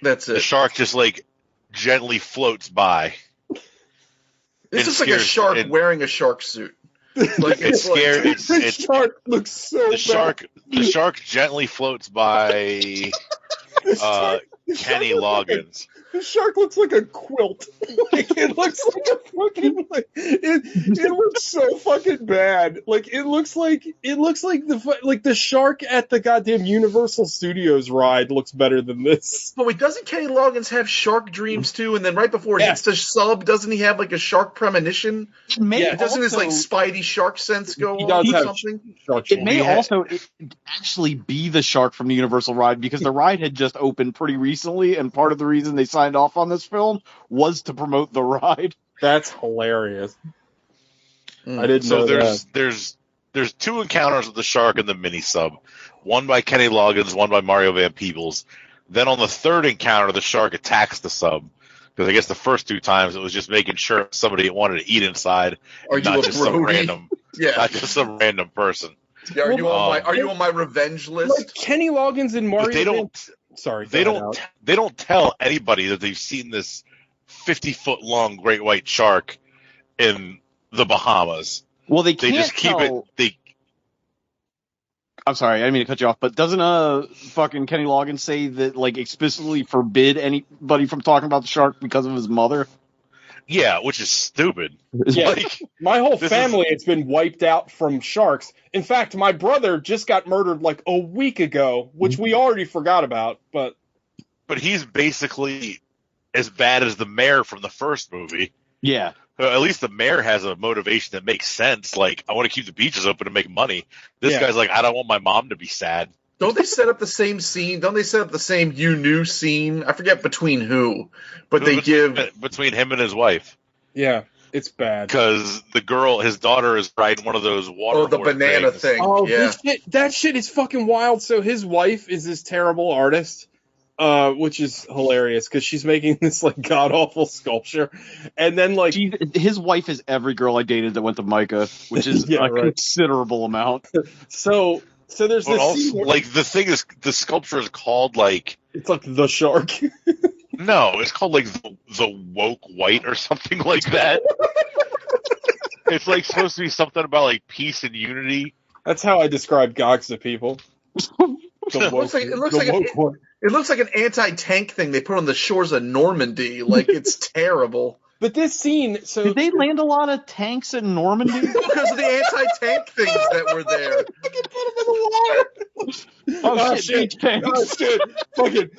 That's it. The shark just like gently floats by. This is like a shark wearing a shark suit. Like it's scary. The shark looks so bad. The shark gently floats by Kenny Loggins. The shark looks like a quilt. Like it looks like a fucking it looks so fucking bad. Like it looks like the shark at the goddamn Universal Studios ride looks better than this. But wait, doesn't Kenny Loggins have shark dreams too? And then right before he hits the sub, doesn't he have like a shark premonition? Doesn't his like Spidey shark sense go on or something? It may also actually be the shark from the Universal ride because the ride had just opened pretty recently, and part of the reason they signed off on this film was to promote the ride. That's hilarious. I didn't know that. There's two encounters with the shark in the mini sub. One by Kenny Loggins, one by Mario Van Peebles. Then on the third encounter, the shark attacks the sub. Because I guess the first two times it was just making sure somebody wanted to eat inside, not just some random person. Yeah, are you on my revenge list? Like Kenny Loggins and Mario. They don't tell anybody that they've seen this 50-foot long great white shark in the Bahamas. Well, they just keep it. I'm sorry, I didn't mean to cut you off, but doesn't fucking Kenny Loggins say that like explicitly forbid anybody from talking about the shark because of his mother? Yeah, which is stupid. Yeah, like, my whole family has been wiped out from sharks. In fact, my brother just got murdered like a week ago, which we already forgot about. But he's basically as bad as the mayor from the first movie. Yeah. At least the mayor has a motivation that makes sense. Like, I want to keep the beaches open to make money. This guy's like, I don't want my mom to be sad. Don't they set up the same scene? Don't they set up the same you knew scene? I forget between who, but they give between him and his wife. Yeah, it's bad because his daughter is riding one of those water. Oh, the banana thing. Oh, yeah, that shit is fucking wild. So his wife is this terrible artist, which is hilarious because she's making this like god awful sculpture, and then like his wife is every girl I dated that went to Micah, which is considerable amount. So there's this also, like the thing is the sculpture is called like it's like the shark. No, it's called like the woke white or something like that. It's like supposed to be something about like peace and unity. That's how I describe Gogs to people. It looks like an anti-tank thing they put on the shores of Normandy. Like it's terrible. But this scene, did they land a lot of tanks in Normandy? Because of the anti-tank things that were there. Fucking put them in the water. Oh shit! Oh shit! Fucking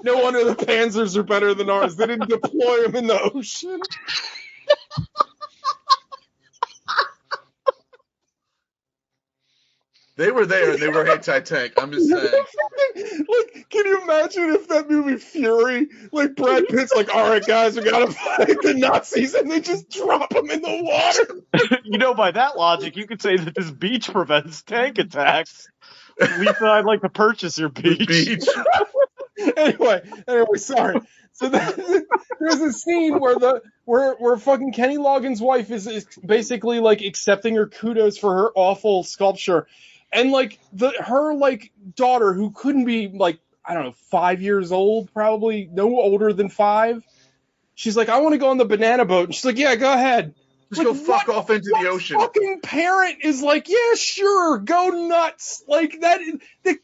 no wonder the Panzers are better than ours. They didn't deploy them in the ocean. They were there and they were anti-tank. I'm just saying. Like Can you imagine if that movie Fury, like Brad Pitt's like, all right, guys, we gotta fight the Nazis, and they just drop him in the water? You know, by that logic, you could say that this beach prevents tank attacks. Lisa, I'd like to purchase your beach. Anyway, sorry. So there's a scene where fucking Kenny Loggins' wife is basically like accepting her kudos for her awful sculpture, and like her like daughter, who couldn't be like, I don't know, 5 years old, probably no older than 5. She's like, I want to go on the banana boat, and she's like, yeah, go ahead. Just go fuck off into the ocean. Fucking parent is like, yeah, sure, go nuts. Like that.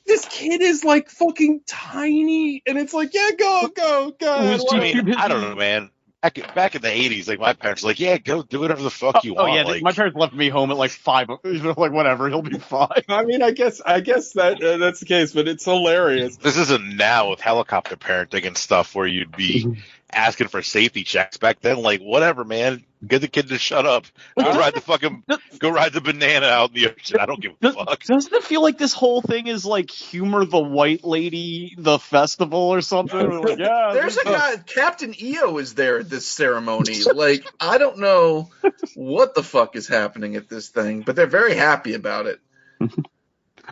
This kid is like fucking tiny, and it's like, yeah, go. I mean, I don't know, man. Back in the 80s, like my parents were like, yeah, go do whatever the fuck you want. Oh yeah, like, my parents left me home at like 5. Like whatever, he'll be fine. I mean, I guess that's the case, but it's hilarious. This isn't now with helicopter parenting and stuff where you'd be asking for safety checks. Back then, like whatever, man. Get the kid to shut up. Go ride the banana out in the ocean. I don't give a fuck. Doesn't it feel like this whole thing is like Humor the White Lady, the festival or something? Like, yeah, there's a guy, Captain EO is there at this ceremony. Like, I don't know what the fuck is happening at this thing, but they're very happy about it.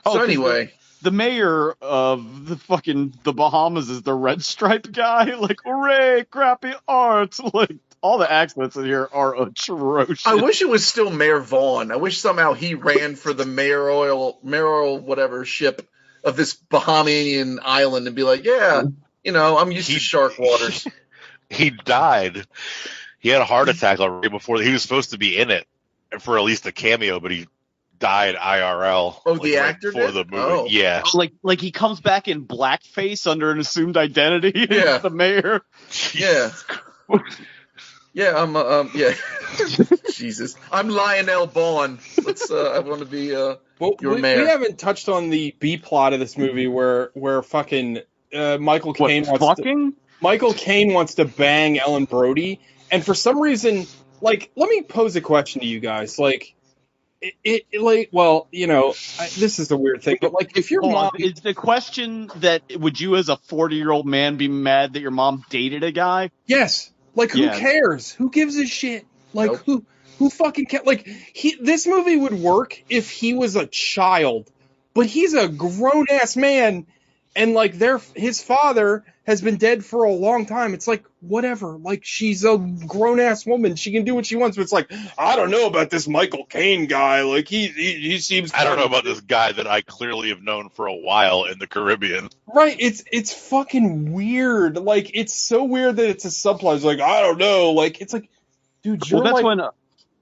So anyway. The mayor of the Bahamas is the red striped guy. Like, hooray, crappy art. Like, all the accents in here are atrocious. I wish it was still Mayor Vaughn. I wish somehow he ran for the mayoral whatever ship of this Bahamian island and be like, yeah, you know, I'm used to shark waters. He died. He had a heart attack already before he was supposed to be in it for at least a cameo, but he died IRL. Oh, the actor for the movie. Oh. Yeah. Like he comes back in blackface under an assumed identity. Yeah. The mayor. Yeah. Yeah, yeah. Jesus. I'm Lionel Bond. I want to be your mayor. We haven't touched on the B plot of this movie where fucking Michael Caine wants to bang Ellen Brody, and for some reason, like, let me pose a question to you guys, like, this is the weird thing, but like, if your mom is the question that would you as a 40-year-old man be mad that your mom dated a guy? Yes. Like, who cares? Who gives a shit? Like, who fucking cares? Like, this movie would work if he was a child, but he's a grown-ass man, and, like, his father has been dead for a long time. It's like, whatever. Like, she's a grown-ass woman. She can do what she wants, but it's like, I don't know about this Michael Caine guy. Like, he seems... I don't know about this guy that I clearly have known for a while in the Caribbean. Right, it's fucking weird. Like, it's so weird that it's a subplot. It's like, I don't know. Like, it's like, dude, you're that's when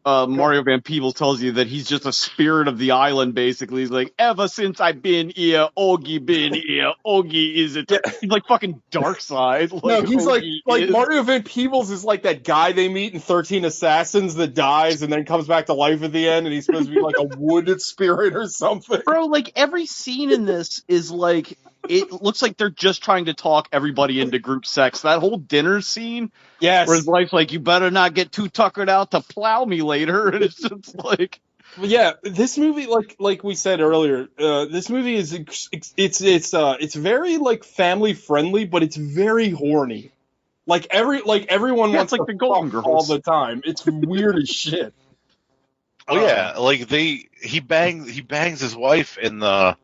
Mario Van Peebles tells you that he's just a spirit of the island, basically. He's like, ever since I've been here, Ogie been here. Ogie is it. He's like fucking Darkseid. Like, no, he's like Mario Van Peebles is like that guy they meet in 13 Assassins that dies and then comes back to life at the end, and he's supposed to be like a wooded spirit or something. Bro, like, every scene in this is like, it looks like they're just trying to talk everybody into group sex. That whole dinner scene, yes, where his wife's like, "You better not get too tuckered out to plow me later," and it's just like, yeah, this movie, like we said earlier, this movie is it's very like family friendly, but it's very horny. Like everyone wants like to the Golden Girls all the time. It's weird as shit. Oh yeah, like he bangs his wife in the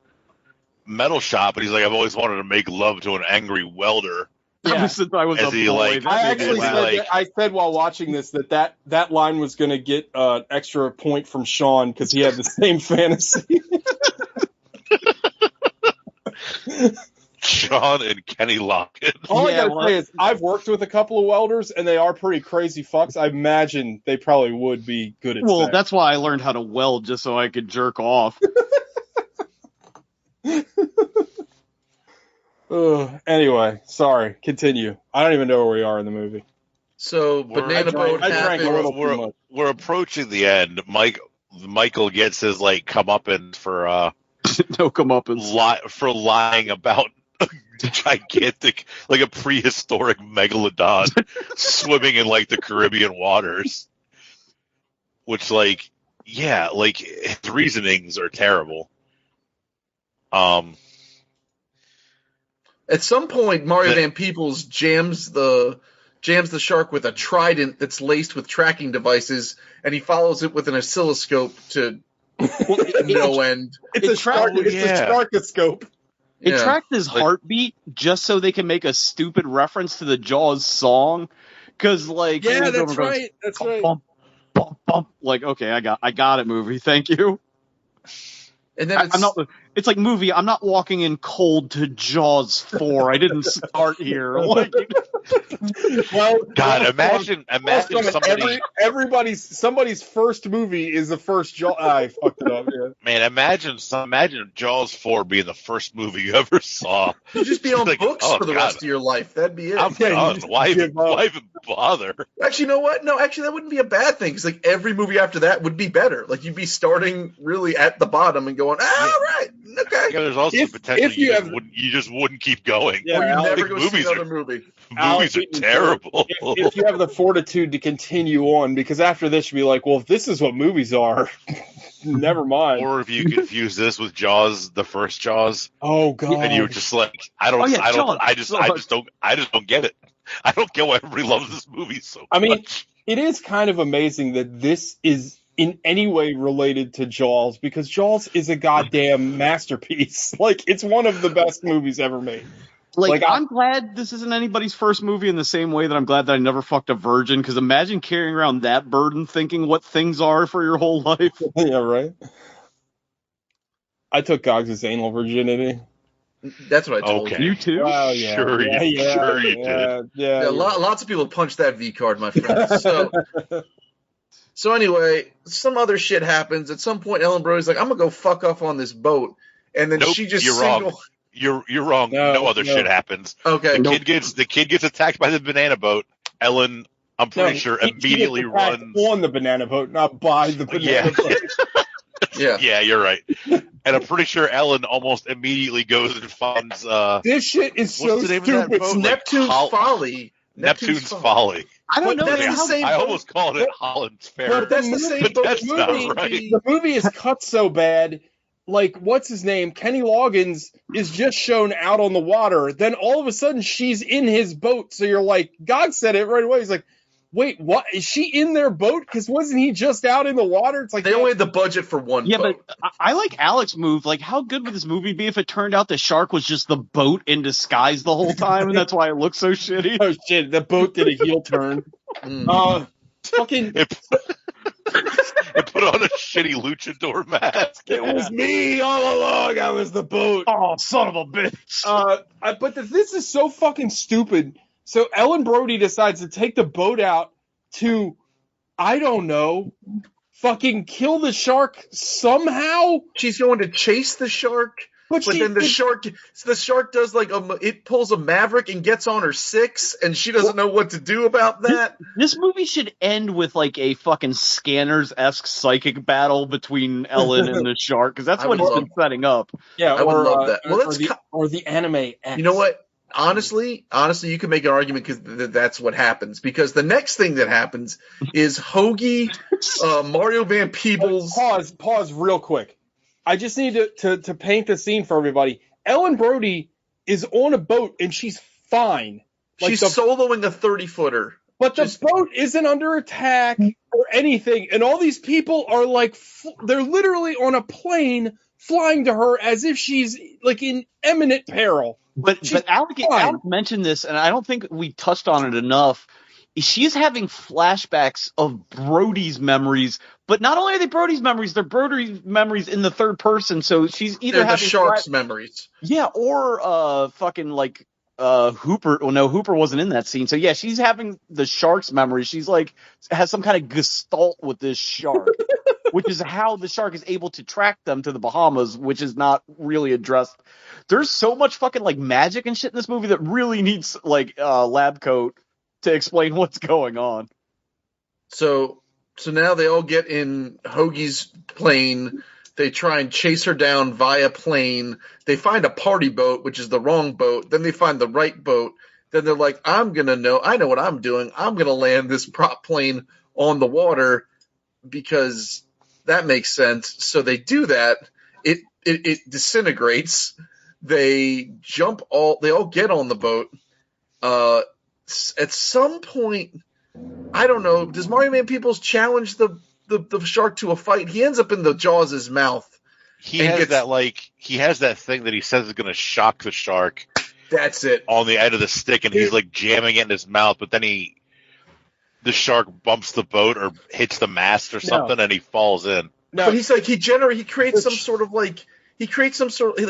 metal shop, and he's like, I've always wanted to make love to an angry welder. Yeah, since I was a boy. Like, I actually said while watching this that line was going to get an extra point from Sean because he had the same fantasy. Sean and Kenny Loggins. All I gotta say is I've worked with a couple of welders, and they are pretty crazy fucks. I imagine they probably would be good at sex. That's why I learned how to weld, just so I could jerk off. Anyway, sorry. Continue. I don't even know where we are in the movie. So, Banana Boat happened. We're approaching the end. Michael gets his comeuppance for no comeuppance for lying about a gigantic, like a prehistoric megalodon swimming in the Caribbean waters. Which, his reasonings are terrible. At some point, Mario Van Peebles jams the shark with a trident that's laced with tracking devices, and he follows it with an oscilloscope to no end. It's a sharkoscope. It tracked his heartbeat just so they can make a stupid reference to the Jaws song. Because, like, that's right. That's right. Bump, bump, bump. Like, okay, I got it, movie. Thank you. And then it's like, movie, I'm not walking in cold to Jaws 4. I didn't start here. Like, God, imagine somebody's first movie is the first Jaws. I fucked it up. Yeah. Man, imagine Jaws 4 being the first movie you ever saw. You'd just be on books for the rest of your life. That'd be it. I'm done. Why even bother? Actually, you know what? No, actually, that wouldn't be a bad thing, because like every movie after that would be better. Like, you'd be starting really at the bottom and going, all right, okay. Yeah, there's also potential you just wouldn't keep going. Yeah, or you never go see another movie. Movies are terrible. If you have the fortitude to continue on, because after this, you'll be like, well, if this is what movies are, never mind. Or if you confuse this with Jaws, the first Jaws. Oh God! And you're just like, I just don't get it. I don't get why everybody loves this movie so much. I mean, it is kind of amazing that this is in any way related to Jaws, because Jaws is a goddamn masterpiece. Like, it's one of the best movies ever made. Like, I'm glad this isn't anybody's first movie, in the same way that I'm glad that I never fucked a virgin, because imagine carrying around that burden thinking what things are for your whole life. Yeah, right? I took Gogs' anal virginity. That's what I told you. You too? Oh, yeah. Sure you did. Yeah. Lots of people punched that V card, my friend. So anyway, some other shit happens. At some point, Ellen Brody's like, I'm going to go fuck off on this boat. And then she just wrong. You're wrong. No other shit happens. Okay. The kid gets attacked by the banana boat. Ellen, I'm pretty sure, immediately runs on the banana boat, not by the banana boat. Yeah, you're right. And I'm pretty sure Ellen almost immediately goes and finds this shit is so stupid. It's Neptune's Folly. Neptune's Folly. I don't know. I almost called it Holland's Fair. But that's the same boat. That's not right. The movie is cut so bad. Like, what's his name? Kenny Loggins is just shown out on the water. Then all of a sudden, she's in his boat. So you're like, God said it right away. He's like, wait, what? Is she in their boat? Because wasn't he just out in the water? It's like they only had the budget for one boat. But I like Alex's move. Like, how good would this movie be if it turned out the shark was just the boat in disguise the whole time, and that's why it looks so shitty? Oh, shit. The boat did a heel turn. Fucking... It put on a shitty luchador mask. It was me all along. I was the boat. Oh, son of a bitch. But this is so fucking stupid. So Ellen Brody decides to take the boat out to, I don't know, fucking kill the shark somehow. She's going to chase the shark. But then the shark does like it pulls a Maverick and gets on her 6, and she doesn't know what to do about that. This movie should end with like a fucking Scanners-esque psychic battle between Ellen and the shark, because that's what it's been setting up. Yeah, I would love that. Well, or the anime X. You know what? Honestly, you can make an argument because that's what happens. Because the next thing that happens is Hoagie, Mario Van Peebles. Pause real quick. I just need to paint the scene for everybody. Ellen Brody is on a boat and she's fine. Like she's soloing a 30-footer. But the boat isn't under attack or anything. And all these people are like, they're literally on a plane flying to her as if she's like in imminent peril. But Alec mentioned this, and I don't think we touched on it enough. She's having flashbacks of Brody's memories, but not only are they Brody's memories, they're Brody's memories in the third person. So she's either having the shark's memories, or fucking like Hooper. Well, no, Hooper wasn't in that scene. So yeah, she's having the shark's memories. She's like has some kind of gestalt with this shark, which is how the shark is able to track them to the Bahamas, which is not really addressed. There's so much fucking like magic and shit in this movie that really needs like lab coat to explain what's going on. So now they all get in Hoagie's plane. They try and chase her down via plane. They find a party boat, which is the wrong boat. Then they find the right boat. Then they're like, I know what I'm doing. I'm going to land this prop plane on the water because that makes sense. So they do that. It disintegrates. They all get on the boat. At some point, I don't know, does Mario Van Peebles challenge the shark to a fight? He ends up in the Jaws' mouth. He has that thing that he says is going to shock the shark. That's it. On the end of the stick, and he's like jamming it in his mouth, but then the shark bumps the boat or hits the mast or something, and he falls in. No, but he's like he creates some sort of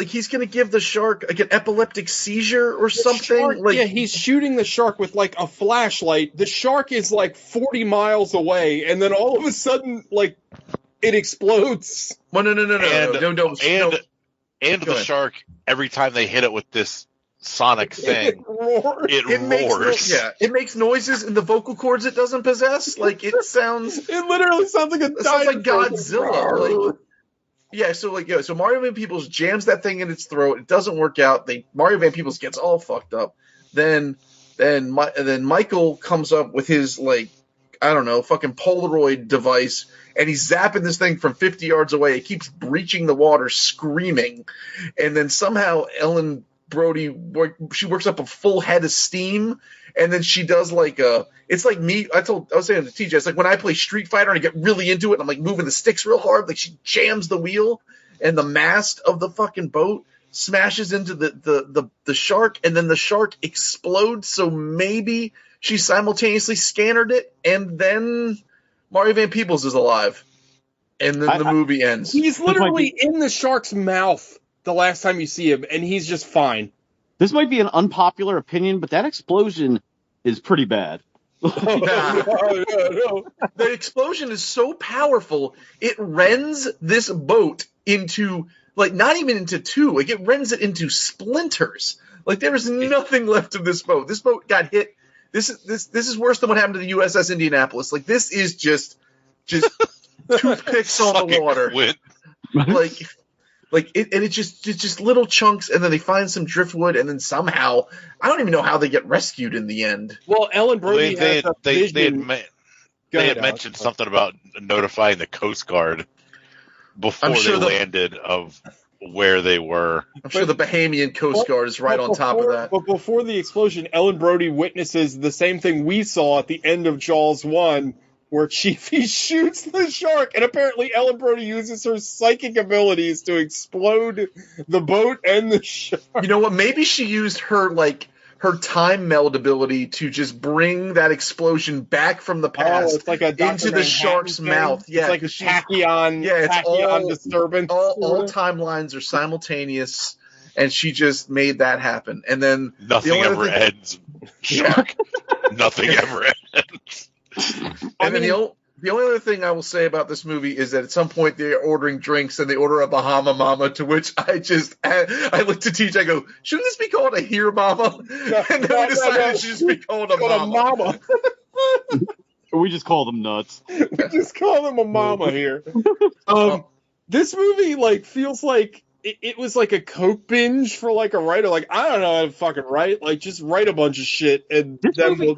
he's going to give the shark like an epileptic seizure or something. He's shooting the shark with like a flashlight. The shark is like 40 miles away, and then all of a sudden, like, it explodes. No. And the shark, every time they hit it with this sonic thing, it roars. It makes noises in the vocal cords it doesn't possess. Like it literally sounds like Godzilla. So Mario Van Peebles jams that thing in its throat. It doesn't work out. Mario Van Peebles gets all fucked up. Then Michael comes up with his fucking Polaroid device, and he's zapping this thing from 50 yards away. It keeps breaching the water, screaming, and then somehow Ellen Brody, she works up a full head of steam, and then she does it's like me. I was saying to TJ, it's like when I play Street Fighter and I get really into it, and I'm like moving the sticks real hard. Like she jams the wheel, and the mast of the fucking boat smashes into the shark, and then the shark explodes. So maybe she simultaneously scanned it, and then Mario Van Peebles is alive, and then the movie ends. He's literally in the shark's mouth the last time you see him, and he's just fine. This might be an unpopular opinion, but that explosion is pretty bad. No. The explosion is so powerful, it rends this boat into, not even into two, it rends it into splinters. There is nothing left of this boat. This boat got hit. This is worse than what happened to the USS Indianapolis. This is just toothpicks on the water. It's just little chunks, and then they find some driftwood, and then somehow I don't even know how they get rescued in the end. Well, Ellen Brody they had mentioned something about notifying the Coast Guard before they landed of where they were. I'm sure the Bahamian Coast Guard is right on top of that. But before the explosion, Ellen Brody witnesses the same thing we saw at the end of Jaws 1. Where Chiefy shoots the shark, and apparently Ellen Brody uses her psychic abilities to explode the boat and the shark. You know what? Maybe she used her time meld ability to just bring that explosion back from the past it's like a into the shark's mouth. Yeah, it's like a tachyon disturbance. All timelines are simultaneous, and she just made that happen. And then nothing ever ends. Shark. Nothing ever ends. And then the only other thing I will say about this movie is that at some point they're ordering drinks and they order a Bahama Mama, to which I looked at TJ, I go, shouldn't this be called a Here Mama? And then we decided it should just be called a Mama. We just call them nuts. We just call them a Mama here. This movie feels like it was like a coke binge for a writer. I don't know how to fucking write. Just write a bunch of shit and this movie,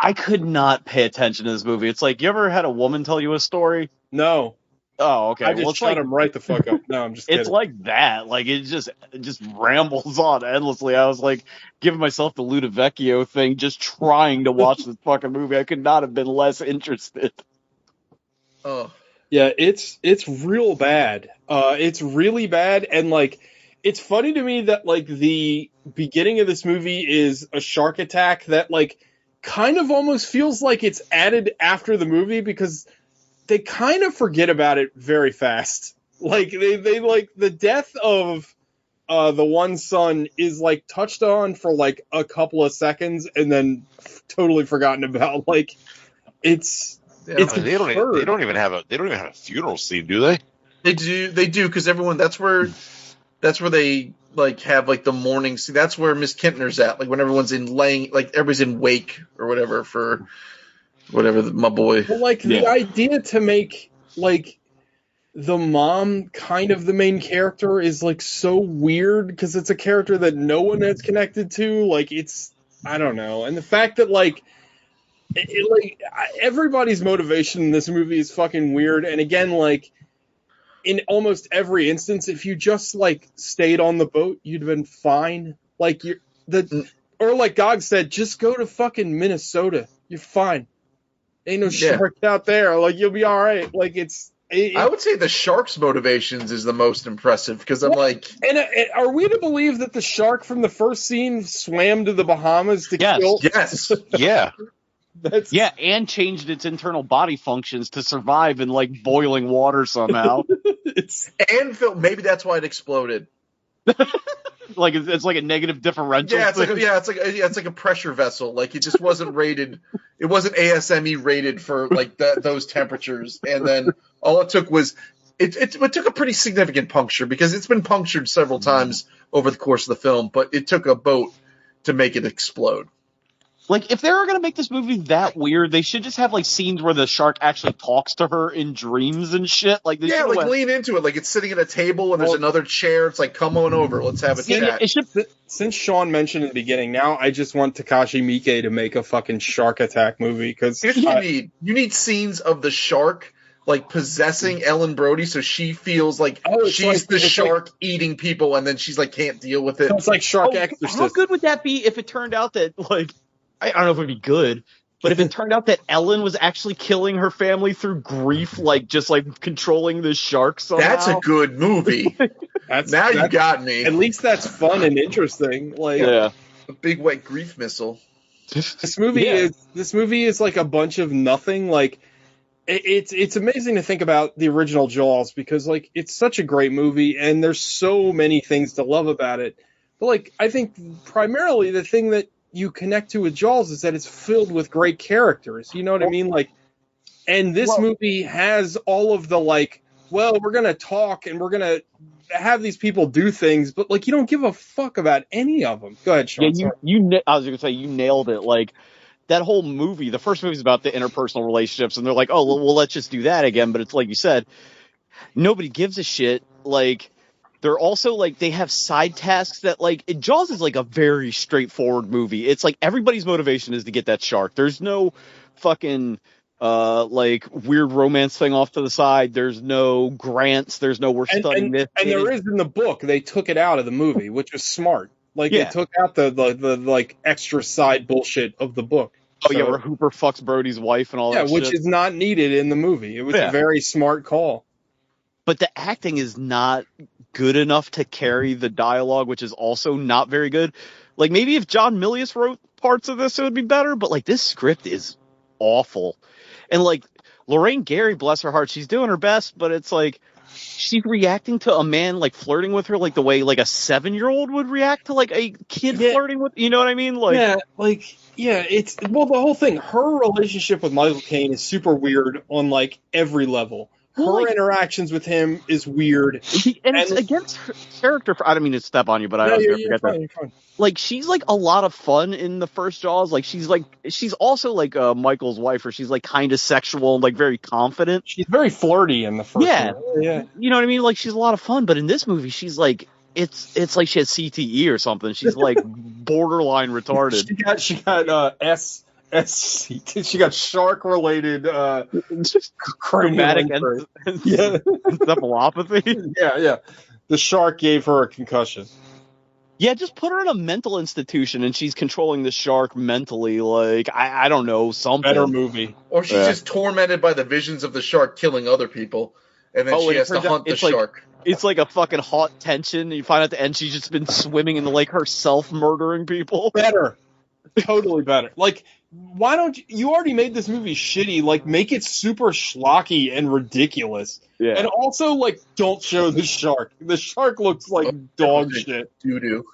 I could not pay attention to this movie. It's like, you ever had a woman tell you a story? No. Oh, okay. I just shut him right the fuck up. No, I'm just kidding. It's like that. It just rambles on endlessly. I was giving myself the Ludovecchio thing, just trying to watch this fucking movie. I could not have been less interested. Oh. Yeah, it's real bad. It's really bad, and it's funny to me that the beginning of this movie is a shark attack that kind of almost feels like it's added after the movie, because they kind of forget about it very fast. They the death of the one son is touched on for a couple of seconds and then totally forgotten about. It's they don't even have a funeral scene, do they? They do because everyone that's where they have the morning scene. That's where Miss Kintner's at. When everyone's everybody's in wake or whatever for whatever my boy. Well, the idea to make the mom kind of the main character is so weird, because it's a character that no one has connected to. It's, I don't know, and the fact that everybody's motivation in this movie is fucking weird. And again, in almost every instance, if you just like stayed on the boat, you'd have been fine. Like or like Gog said, just go to fucking Minnesota. You're fine. Ain't no shark out there. Like, you'll be all right. Like, I would say the shark's motivations is the most impressive because I'm like... And are we to believe that the shark from the first scene swam to the Bahamas to kill? Yes. Yeah. And changed its internal body functions to survive in, like, boiling water somehow. And Phil, maybe that's why it exploded. Like it's like a negative differential. Yeah, it's like a pressure vessel. Like, it just wasn't rated. It wasn't ASME rated for like those temperatures. And then all it took was it took a pretty significant puncture because it's been punctured several times over the course of the film. But it took a boat to make it explode. Like, if they were going to make this movie that weird, they should just have, like, scenes where the shark actually talks to her in dreams and shit. Like, lean into it. Like, it's sitting at a table and there's another chair. It's like, come on over. Let's have a chat. Since Sean mentioned in the beginning, now I just want Takashi Miike to make a fucking shark attack movie. Because you need scenes of the shark, like, possessing Ellen Brody so she feels like she's the shark eating people and then she's, like, can't deal with it. It's like Shark Exorcist. How good would that be if it turned out that, like... I don't know if it would be good, but if it turned out that Ellen was actually killing her family through grief, like just like controlling the shark somehow. That's a good movie. You got me. At least that's fun and interesting. Like a big wet grief missile. This movie is like a bunch of nothing. Like it's amazing to think about the original Jaws because like it's such a great movie and there's so many things to love about it. But like I think primarily the thing that you connect to with Jaws is that it's filled with great characters. You know what I mean? Like, and this movie has all of the like, well, we're gonna talk and we're gonna have these people do things, but like you don't give a fuck about any of them. Go ahead, Sean. Yeah, I was gonna say you nailed it. Like that whole movie, the first movie is about the interpersonal relationships, and they're like, oh, well, let's just do that again. But it's like you said, nobody gives a shit. Like. They're also, like, they have side tasks that, like, Jaws is, like, a very straightforward movie. It's, like, everybody's motivation is to get that shark. There's no fucking, like, weird romance thing off to the side. There's no grants. There's no we're studying this. And there is in the book. They took it out of the movie, which was smart. Like, they took out the like, extra side bullshit of the book. Oh, yeah, where Hooper fucks Brody's wife and all that shit. Yeah, which is not needed in the movie. It was a very smart call. But the acting is not good enough to carry the dialogue, which is also not very good. Like, maybe if John Milius wrote parts of this, it would be better, but, like, this script is awful. And, like, Lorraine Gary, bless her heart, she's doing her best, but it's like, she's reacting to a man, like, flirting with her, like, the way, like, a 7-year-old would react to, like, a kid flirting with, you know what I mean? Like, it's, well, the whole thing, her relationship with Michael Caine is super weird on, like, every level. Her interactions with him is weird. And it's against her character. I don't mean to step on you, but I was going to forget that. You're fine. Like, she's, like, a lot of fun in the first Jaws. Like, she's also, like, Michael's wife, where she's, like, kind of sexual and, like, very confident. She's very flirty in the first one. Yeah. You know what I mean? Like, she's a lot of fun, but in this movie, she's, like, it's like she has CTE or something. She's, like, borderline retarded. She got she got shark-related chromatic encephalopathy. Yeah. The shark gave her a concussion. Yeah, just put her in a mental institution and she's controlling the shark mentally. Like, I don't know, something. Better movie. Or she's just tormented by the visions of the shark killing other people, and then she has to hunt the shark. It's like a fucking hot tension. You find out at the end she's just been swimming in the lake herself, murdering people. Better. Totally better. Like, why don't you already made this movie shitty, like, make it super schlocky and ridiculous. Yeah. And also, like, don't show the shark. The shark looks like dog shit. Doo-doo.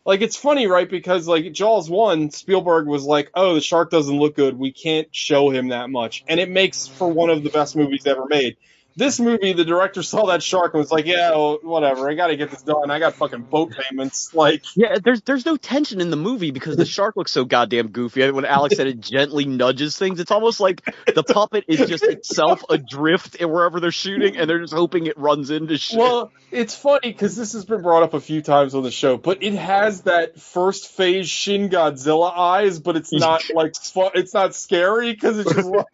Like, it's funny, right? Because, like, Jaws 1, Spielberg was like, oh, the shark doesn't look good. We can't show him that much. And it makes for one of the best movies ever made. This movie, the director saw that shark and was like, yeah, well, whatever, I gotta get this done. I got fucking boat payments. Like, yeah, there's no tension in the movie because the shark looks so goddamn goofy. When Alex said it gently nudges things, it's almost like the puppet is just itself adrift wherever they're shooting, and they're just hoping it runs into shit. Well, it's funny because this has been brought up a few times on the show, but it has that first phase Shin Godzilla eyes, but it's not like it's not scary because it's just like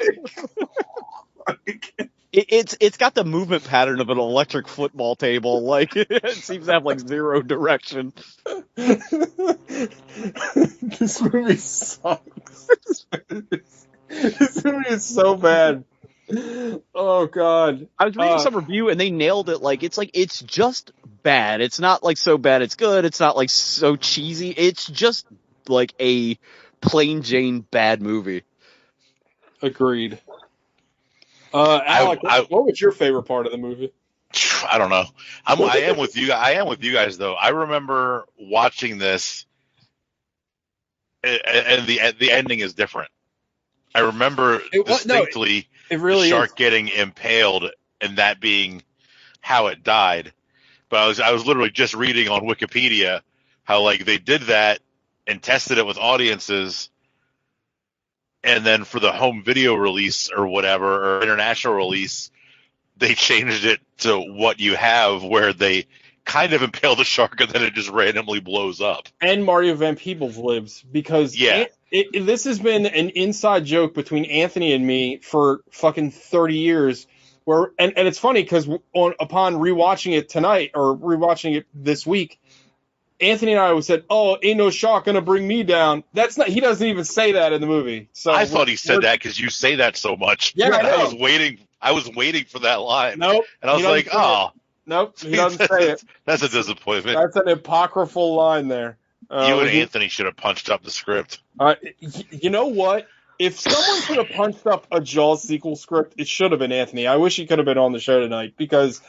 It's got the movement pattern of an electric football table. Like it seems to have like zero direction. This movie sucks. This movie is so bad. Oh God! I was reading some review and they nailed it. It's just bad. It's not like so bad it's good. It's not like so cheesy. It's just like a plain Jane bad movie. Agreed. Alec, what was your favorite part of the movie? I don't know. I am with you. I am with you guys though. I remember watching this, and the ending is different. I remember distinctly the shark getting impaled and that being how it died. But I was literally just reading on Wikipedia how like they did that and tested it with audiences. And then for the home video release or whatever, or international release, they changed it to what you have, where they kind of impale the shark and then it just randomly blows up. And Mario Van Peebles lives, because this has been an inside joke between Anthony and me for fucking 30 years. And it's funny because upon rewatching it tonight, or rewatching it this week, Anthony and I said, "Oh, ain't no shark gonna bring me down." That's not. He doesn't even say that in the movie. So I thought he said that because you say that so much. Yeah, I was waiting. I was waiting for that line. Nope. And I was like, "Oh, nope." He doesn't say it. That's a disappointment. That's an apocryphal line there. You and Anthony should have punched up the script. You know what? If someone could have punched up a Jaws sequel script, it should have been Anthony. I wish he could have been on the show tonight, because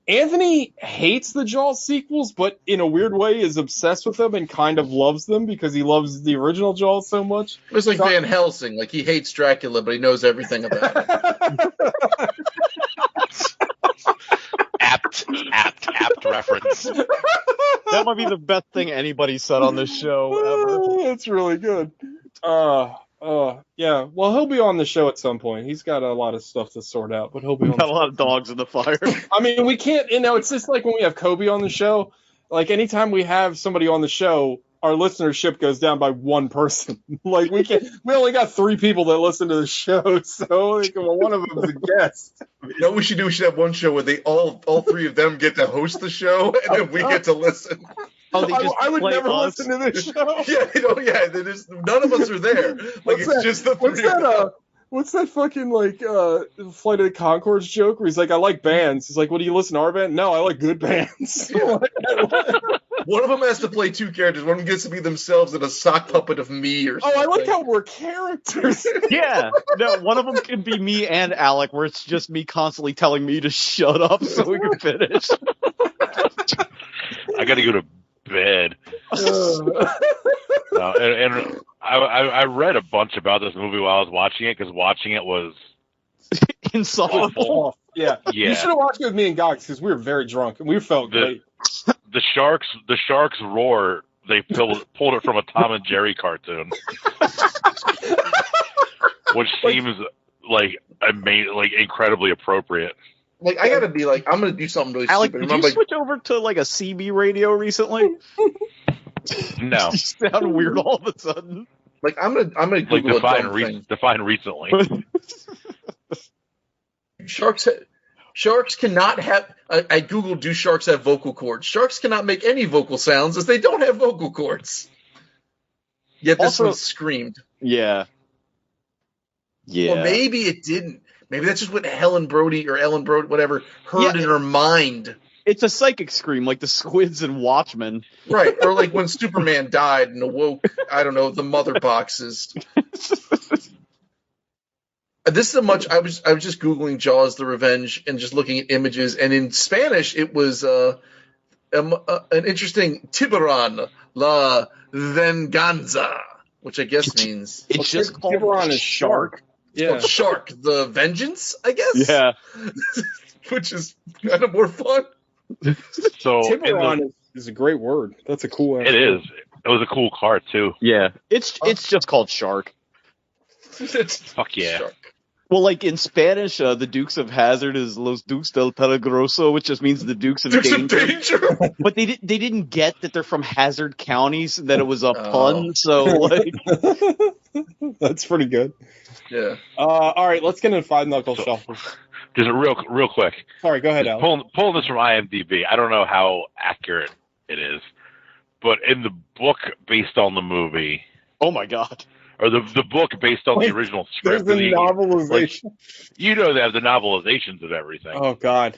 Anthony hates the Jaws sequels, but in a weird way is obsessed with them and kind of loves them because he loves the original Jaws so much. It's like Van Helsing. Like, he hates Dracula, but he knows everything about it. apt reference. That might be the best thing anybody said on this show ever. That's really good. Yeah. Well, he'll be on the show at some point. He's got a lot of stuff to sort out, but he'll be on. Got a lot of dogs in the fire. I mean, we can't. It's just like when we have Kobe on the show. Like, anytime we have somebody on the show, our listenership goes down by one person. Like, we only got 3 people that listen to the show, so like, one of them is a guest. You know what we should do? We should have one show where they all 3 of them get to host the show, and then we get to listen. I would never listen to this show. None of us are there. Like, it's just the 3 of them. What's that fucking, like, Flight of the Conchords joke where he's like, I like bands. He's like, what, do you listen to our band? No, I like good bands. One of them has to play 2 characters. One of them gets to be themselves and a sock puppet of me or something. Oh, I like how we're characters. Yeah. No, one of them can be me and Alec, where it's just me constantly telling me to shut up so we can finish. I gotta go to bed. And I read a bunch about this movie while I was watching it, because watching it was insufferable. Yeah. You should have watched it with me and Gox, because we were very drunk and we felt great. The sharks roar. They pulled it from a Tom and Jerry cartoon, which seems like incredibly appropriate. Like, I gotta be like, I'm gonna do something really Alec, stupid. did you switch over to like a CB radio recently? No. You sound weird all of a sudden. Like, I'm gonna Google define recently. Sharks cannot have. I googled, do sharks have vocal cords? Sharks cannot make any vocal sounds as they don't have vocal cords. Yet this one screamed. Yeah. Yeah. Well, maybe it didn't. Maybe that's just what Ellen Brody, whatever, heard in her mind. It's a psychic scream, like the squids in Watchmen. Right, or like when Superman died and awoke, I don't know, the mother boxes. This is I was just Googling Jaws: The Revenge and just looking at images, and in Spanish it was an interesting Tiburon la venganza, which I guess means it's just called Tiburon is shark. Yeah, Shark, the Vengeance, I guess. Yeah, which is kind of more fun. So Tiburon is a great word. That's a cool word. It is. It was a cool car too. Yeah, it's just called Shark. Fuck yeah. Shark. Well, like in Spanish, the Dukes of Hazzard is Los Dukes del Peligroso, which just means the Dukes of Danger. But they didn't get that they're from Hazard counties, that it was a pun. So like, that's pretty good. Yeah. All right, let's get into Five Knuckle Shuffle. Just real quick. Sorry, go ahead, Just Al. pulling this from IMDb. I don't know how accurate it is, but in the book based on the movie, Oh my god. or the book based on the original There's script, a novelization. you know they have the novelizations of everything. Oh God.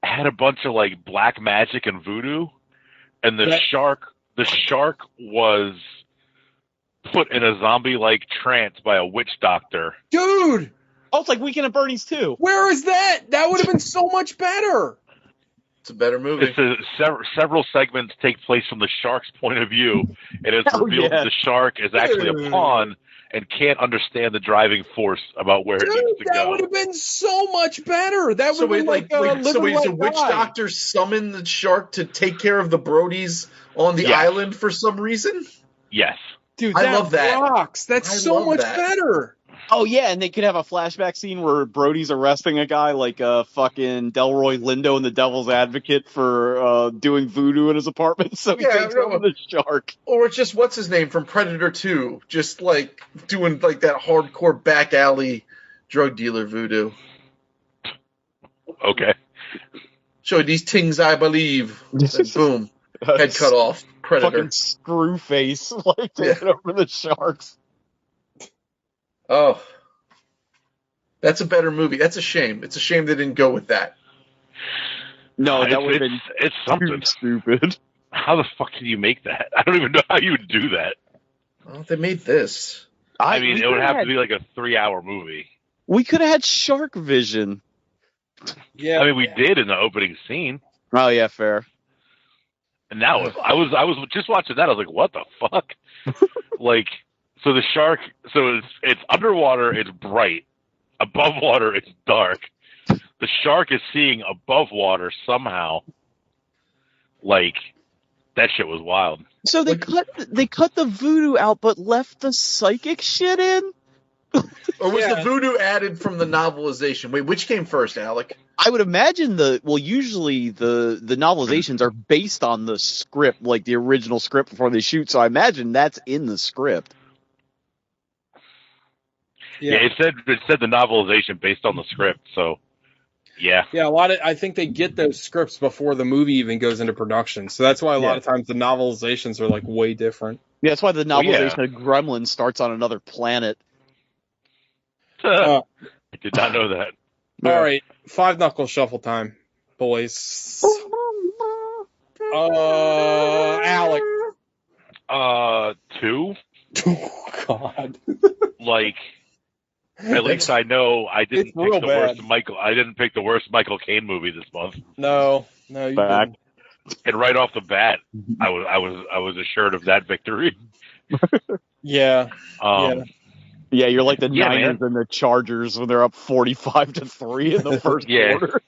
Had a bunch of like black magic and voodoo, and the shark was put in a zombie-like trance by a witch doctor. Dude, Oh, it's like Weekend at Bernie's too. where is that? That would have been so much better. It's a better movie. Several segments take place from the shark's point of view, and it's Hell revealed yeah. that the shark is actually a pawn and can't understand the driving force about where it Dude, needs to that go. would have been so much better. That would So have wait, been like, Live and so Let witch Die. doctor summon the shark to take care of the Brodies on the Yes. island for some reason? Yes. Dude, I that love that. rocks. That's I so love much that. better. Oh yeah, and they could have a flashback scene where Brody's arresting a guy like fucking Delroy Lindo in The Devil's Advocate for doing voodoo in his apartment. So he Yeah, takes no. over the shark. Or it's just what's his name from Predator 2, just like doing like that hardcore back alley drug dealer voodoo. Okay. So these things I believe. And boom, head cut off. Predator. Fucking screw face, like taking over the sharks. Oh, that's a better movie. That's a shame. It's a shame they didn't go with that. No, that would have been it's something. too stupid. How the fuck can you make that? I don't even know how you would do that. Well, they made this. I mean, it would have to be like a 3-hour movie. We could have had Shark Vision. Yeah. I mean, we did in the opening scene, Oh yeah, fair. and that was I was just watching that. I was like, what the fuck? Like, so the shark. So it's underwater. It's bright. Above water, it's dark. The shark is seeing above water somehow. Like, that shit was wild. So they cut the voodoo out, but left the psychic shit in. Or was Yeah. the voodoo added from the novelization? Wait, which came first, Alec? I would imagine usually the novelizations are based on the script, like the original script before they shoot. So I imagine that's in the script. Yeah, it said the novelization based on the script. So, yeah. Yeah, I think they get those scripts before the movie even goes into production. So that's why a lot of times the novelizations are like way different. Yeah, that's why the Well, yeah. novelization of Gremlins starts on another planet. I did not know that. All right, 5 Knuckle Shuffle time, boys. Alec. 2. Oh God. Like, at least I know I didn't It's pick real the bad. worst Michael. I didn't pick the worst Michael Caine movie this month. No, you Back. didn't. And right off the bat, I was assured of that victory. Yeah. Yeah, you're like the Yeah, Niners and the Chargers when they're up 45-3 in the first Yeah. quarter.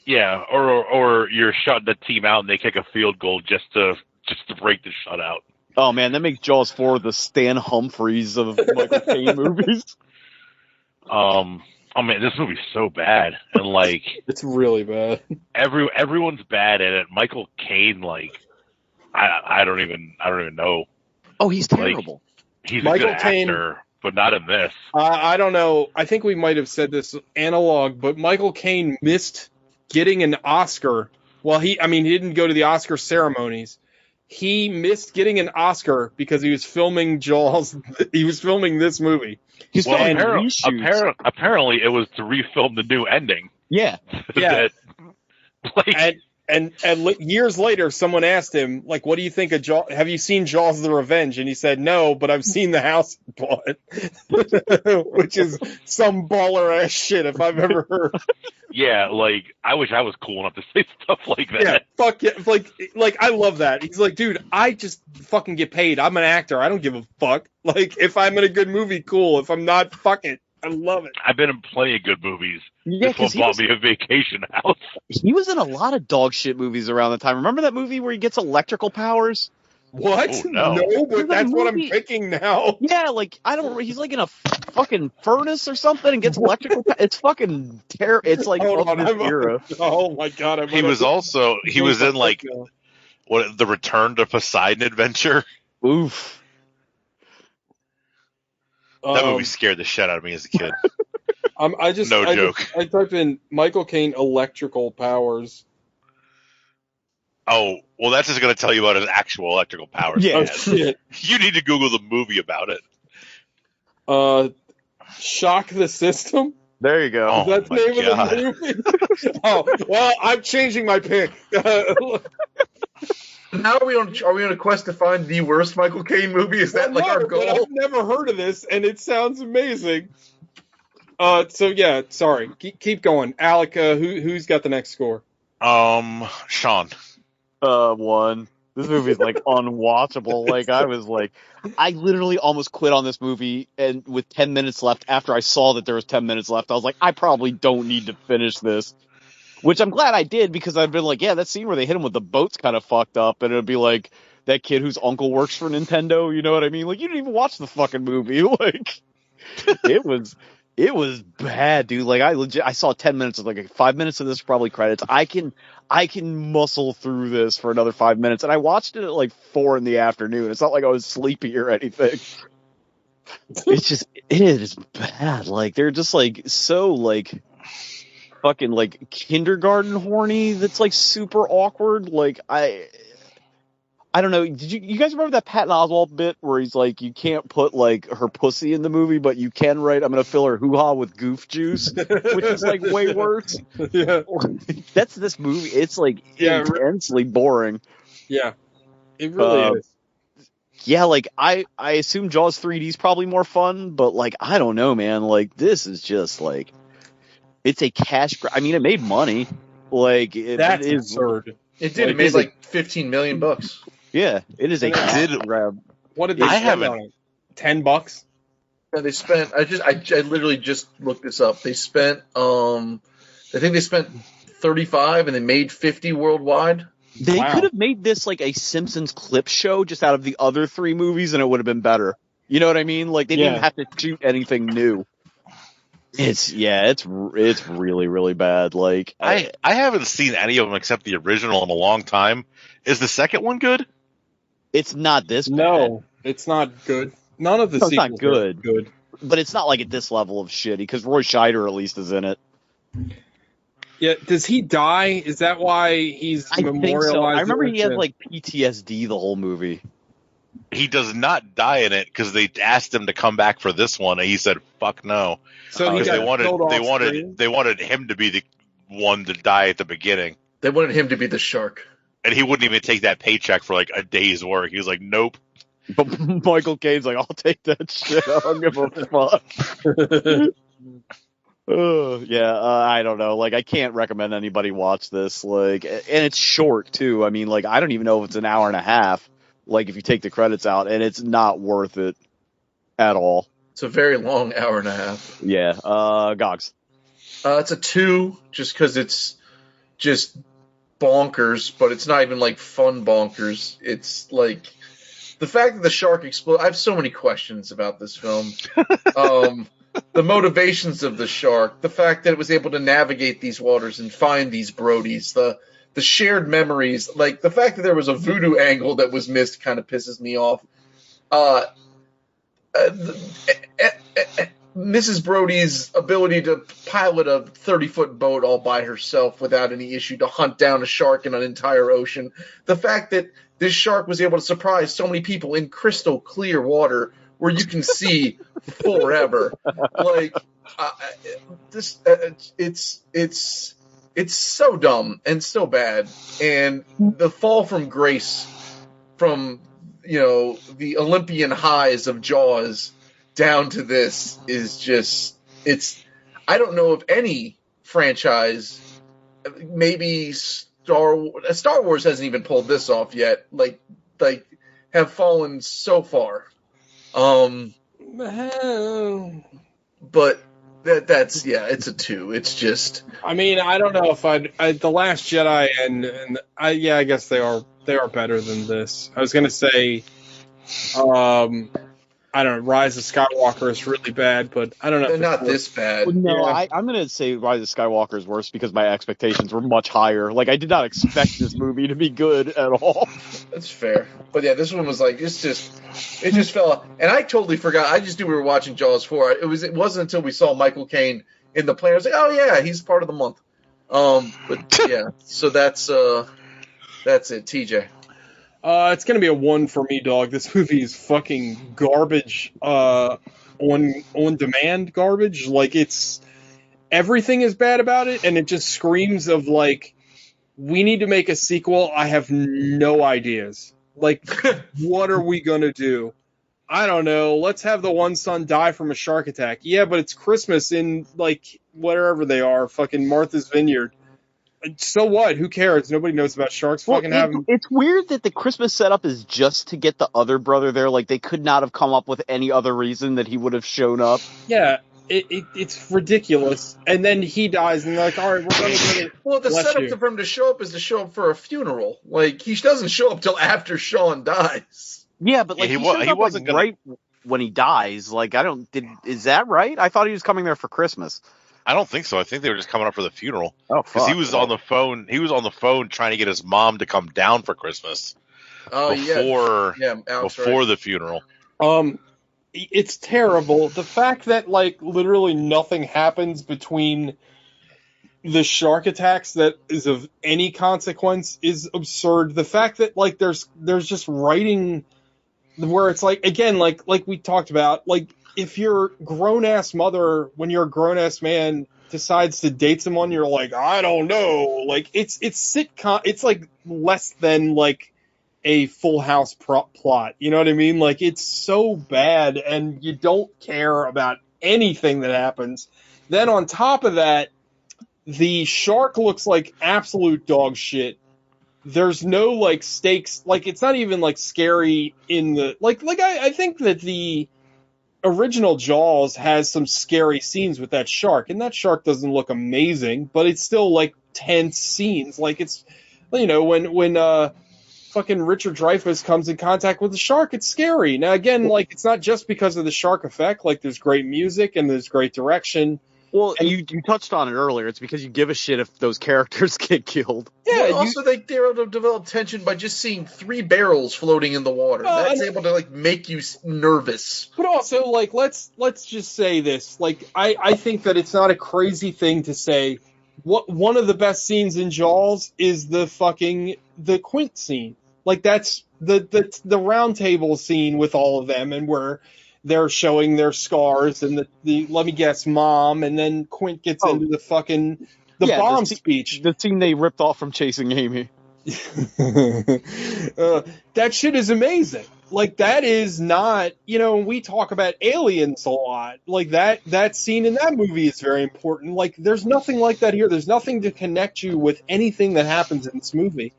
Yeah, or you're shutting the team out and they kick a field goal just to break the shutout. Oh man, that makes Jaws 4 the Stan Humphries of Michael Caine movies. Oh man, this movie's so bad, and like It's really bad. everyone's bad at it. Michael Caine, like I don't even know. Oh, he's terrible. He's Michael a good Caine- actor, but not in this. I don't know. I think we might have said this analog, but Michael Caine missed getting an Oscar. Well, he didn't go to the Oscar ceremonies. He missed getting an Oscar because he was filming Jaws. He was filming this movie. He's Well, filming apparently, reshoots. apparently it was to refilm the new ending. Yeah. Yeah. That, like, And years later, someone asked him, like, what do you think of Jaws? Have you seen Jaws the Revenge? And he said, no, but I've seen The House I Bought, which is some baller ass shit if I've ever heard. yeah, like I wish I was cool enough to say stuff like that. Yeah, fuck yeah. Like, I love that. He's like, dude, I just fucking get paid. I'm an actor. I don't give a fuck. Like, if I'm in a good movie, cool. If I'm not, fuck it. I love it. I've been in plenty of good movies. Yeah, This one 'cause he bought was, me a vacation house. he was in a lot of dog shit movies around the time. Remember that movie where he gets electrical powers? What? Oh, no. But that's what I'm picking now. Yeah, like he's like in a fucking furnace or something and gets electrical. It's fucking terrible. It's like Hold on, of this era. Oh my god! He was in like the Return to Poseidon adventure. Oof. That movie scared the shit out of me as a kid. Joke. I type in Michael Caine electrical powers. Oh, well, that's just going to tell you about his actual electrical powers. Yeah. Oh, shit. You need to Google the movie about it. Shock the System? There you go. Oh, Is that the my name God. of the movie? Oh, well, I'm changing my pick. Now are we on a quest to find the worst Michael Caine movie? Is that like our but goal? I've never heard of this, and it sounds amazing. So yeah, sorry. Keep going. Alec, who's got the next score? Sean. 1. This movie's like unwatchable. Like I literally almost quit on this movie, and with 10 minutes left, after I saw that there was 10 minutes left, I was like, I probably don't need to finish this. Which I'm glad I did, because I'd been like, yeah, that scene where they hit him with the boat's kind of fucked up, and it'd be like that kid whose uncle works for Nintendo. You know what I mean? Like, you didn't even watch the fucking movie. Like, it was bad, dude. Like, I saw 10 minutes of like 5 minutes of this, probably credits. I can muscle through this for another 5 minutes, and I watched it at like 4 in the afternoon. It's not like I was sleepy or anything. It is bad. Like, they're just like so like fucking like kindergarten horny. That's like super awkward. Like, I don't know. Did you guys remember that Patton Oswalt bit where he's like, you can't put like her pussy in the movie, but you can write, I'm gonna fill her hoo-ha with goof juice, which is like way worse. Yeah. That's this movie. It's like intensely boring. Yeah. It really is. Yeah, like I assume Jaws 3D is probably more fun, but like I don't know, man. Like this is just like it's a cash grab. I mean, it made money. Like That's absurd. It did. It made like $15 million. Yeah, it is a cash grab. What did they spend on it? $10? Yeah, they spent. I literally just looked this up. They spent. I think they spent 35 and they made 50 worldwide. They could have made this like a Simpsons clip show just out of the other 3 movies, and it would have been better. You know what I mean? Like they didn't have to shoot anything new. It's really, really bad. Like I haven't seen any of them except the original in a long time. Is the second one good? It's not this bad. No, it's not good. None of the sequels not good. are good. But it's not like at this level of shitty, because Roy Scheider at least is in it. Yeah, does he die? Is that why he's memorialized? Think so. I remember he had like PTSD the whole movie. He does not die in it because they asked him to come back for this one, and he said, "Fuck no." So he got they wanted him to be the one to die at the beginning. They wanted him to be the shark. And he wouldn't even take that paycheck for like a day's work. He was like, nope. But Michael Caine's like, I'll take that shit. I don't give a fuck. I don't know. Like, I can't recommend anybody watch this. Like, and it's short too. I mean, like, I don't even know if it's an hour and a half. Like, if you take the credits out, and it's not worth it at all. It's a very long hour and a half. Yeah. Gogs. It's a 2, just because it's just bonkers, but it's not even like fun bonkers. It's like the fact that the shark exploded. I have so many questions about this film. The motivations of the shark, the fact that it was able to navigate these waters and find these Brodies, the shared memories, like the fact that there was a voodoo angle that was missed kind of pisses me off. Mrs. Brody's ability to pilot a 30-foot boat all by herself without any issue to hunt down a shark in an entire ocean. The fact that this shark was able to surprise so many people in crystal clear water where you can see forever. Like, it's so dumb and so bad. And the fall from grace from, the Olympian highs of Jaws down to this is just, I don't know if any franchise, maybe Star Wars hasn't even pulled this off yet, like have fallen so far. But that's it's a 2. It's just, I mean, I don't know if The Last Jedi and I guess they are better than this. I was gonna say, I don't know, Rise of Skywalker is really bad, but I don't know. They're not this bad. No, Yeah. I'm going to say Rise of Skywalker is worse because my expectations were much higher. Like, I did not expect this movie to be good at all. That's fair. But yeah, this one was like, it just fell. And I totally forgot. I just knew we were watching Jaws 4. It wasn't until we saw Michael Caine in the plane. I was like, oh yeah, he's part of the month. But yeah, so that's it, TJ. It's gonna be a 1 for me, dog. This movie is fucking garbage. On demand garbage. Like, it's everything is bad about it, and it just screams of like, we need to make a sequel. I have no ideas. Like, what are we gonna do? I don't know. Let's have the one son die from a shark attack. Yeah, but it's Christmas in like wherever they are, fucking Martha's Vineyard. So what? Who cares? Nobody knows about sharks. Well, Fucking have them. it's weird that the Christmas setup is just to get the other brother there. Like, they could not have come up with any other reason that he would have shown up. Yeah, it's ridiculous. And then he dies, and they're like, all right, we're going to get it. Well, the Bless setup you. for him to show up is to show up for a funeral. Like, he doesn't show up till after Sean dies. Yeah, but like Yeah, he wasn't right when he dies. Like, is that right? I thought he was coming there for Christmas. I don't think so. I think they were just coming up for the funeral. Oh, Because he was on the phone. He was on the phone trying to get his mom to come down for Christmas Oh before yeah, Alex, before right. the funeral. It's terrible. The fact that like literally nothing happens between the shark attacks that is of any consequence is absurd. The fact that like there's just writing where it's like, again, like we talked about, like if your grown ass mother, when your grown ass man decides to date someone, you're like, I don't know, like it's sitcom, it's like less than like a Full House plot, you know what I mean? Like, it's so bad, and you don't care about anything that happens. Then on top of that, the shark looks like absolute dog shit. There's no like stakes, like it's not even like scary in the like I think that the original Jaws has some scary scenes with that shark, and that shark doesn't look amazing, but it's still like tense scenes. Like, it's, you know, when fucking Richard Dreyfuss comes in contact with the shark, it's scary. Now again, like, it's not just because of the shark effect. Like, there's great music and there's great direction. Well, and you touched on it earlier. It's because you give a shit if those characters get killed. Yeah, also they're able to develop tension by just seeing 3 barrels floating in the water. That's able to like make you nervous. But also, like, let's just say this. Like, I think that it's not a crazy thing to say. What one of the best scenes in Jaws is the Quint scene. Like, that's the round table scene with all of them, and where they're showing their scars, and the let me guess, mom, and then Quint gets into the fucking bomb speech. The scene they ripped off from Chasing Amy. That shit is amazing. Like, that is not, you know, we talk about aliens a lot. Like, that scene in that movie is very important. Like, there's nothing like that here. There's nothing to connect you with anything that happens in this movie.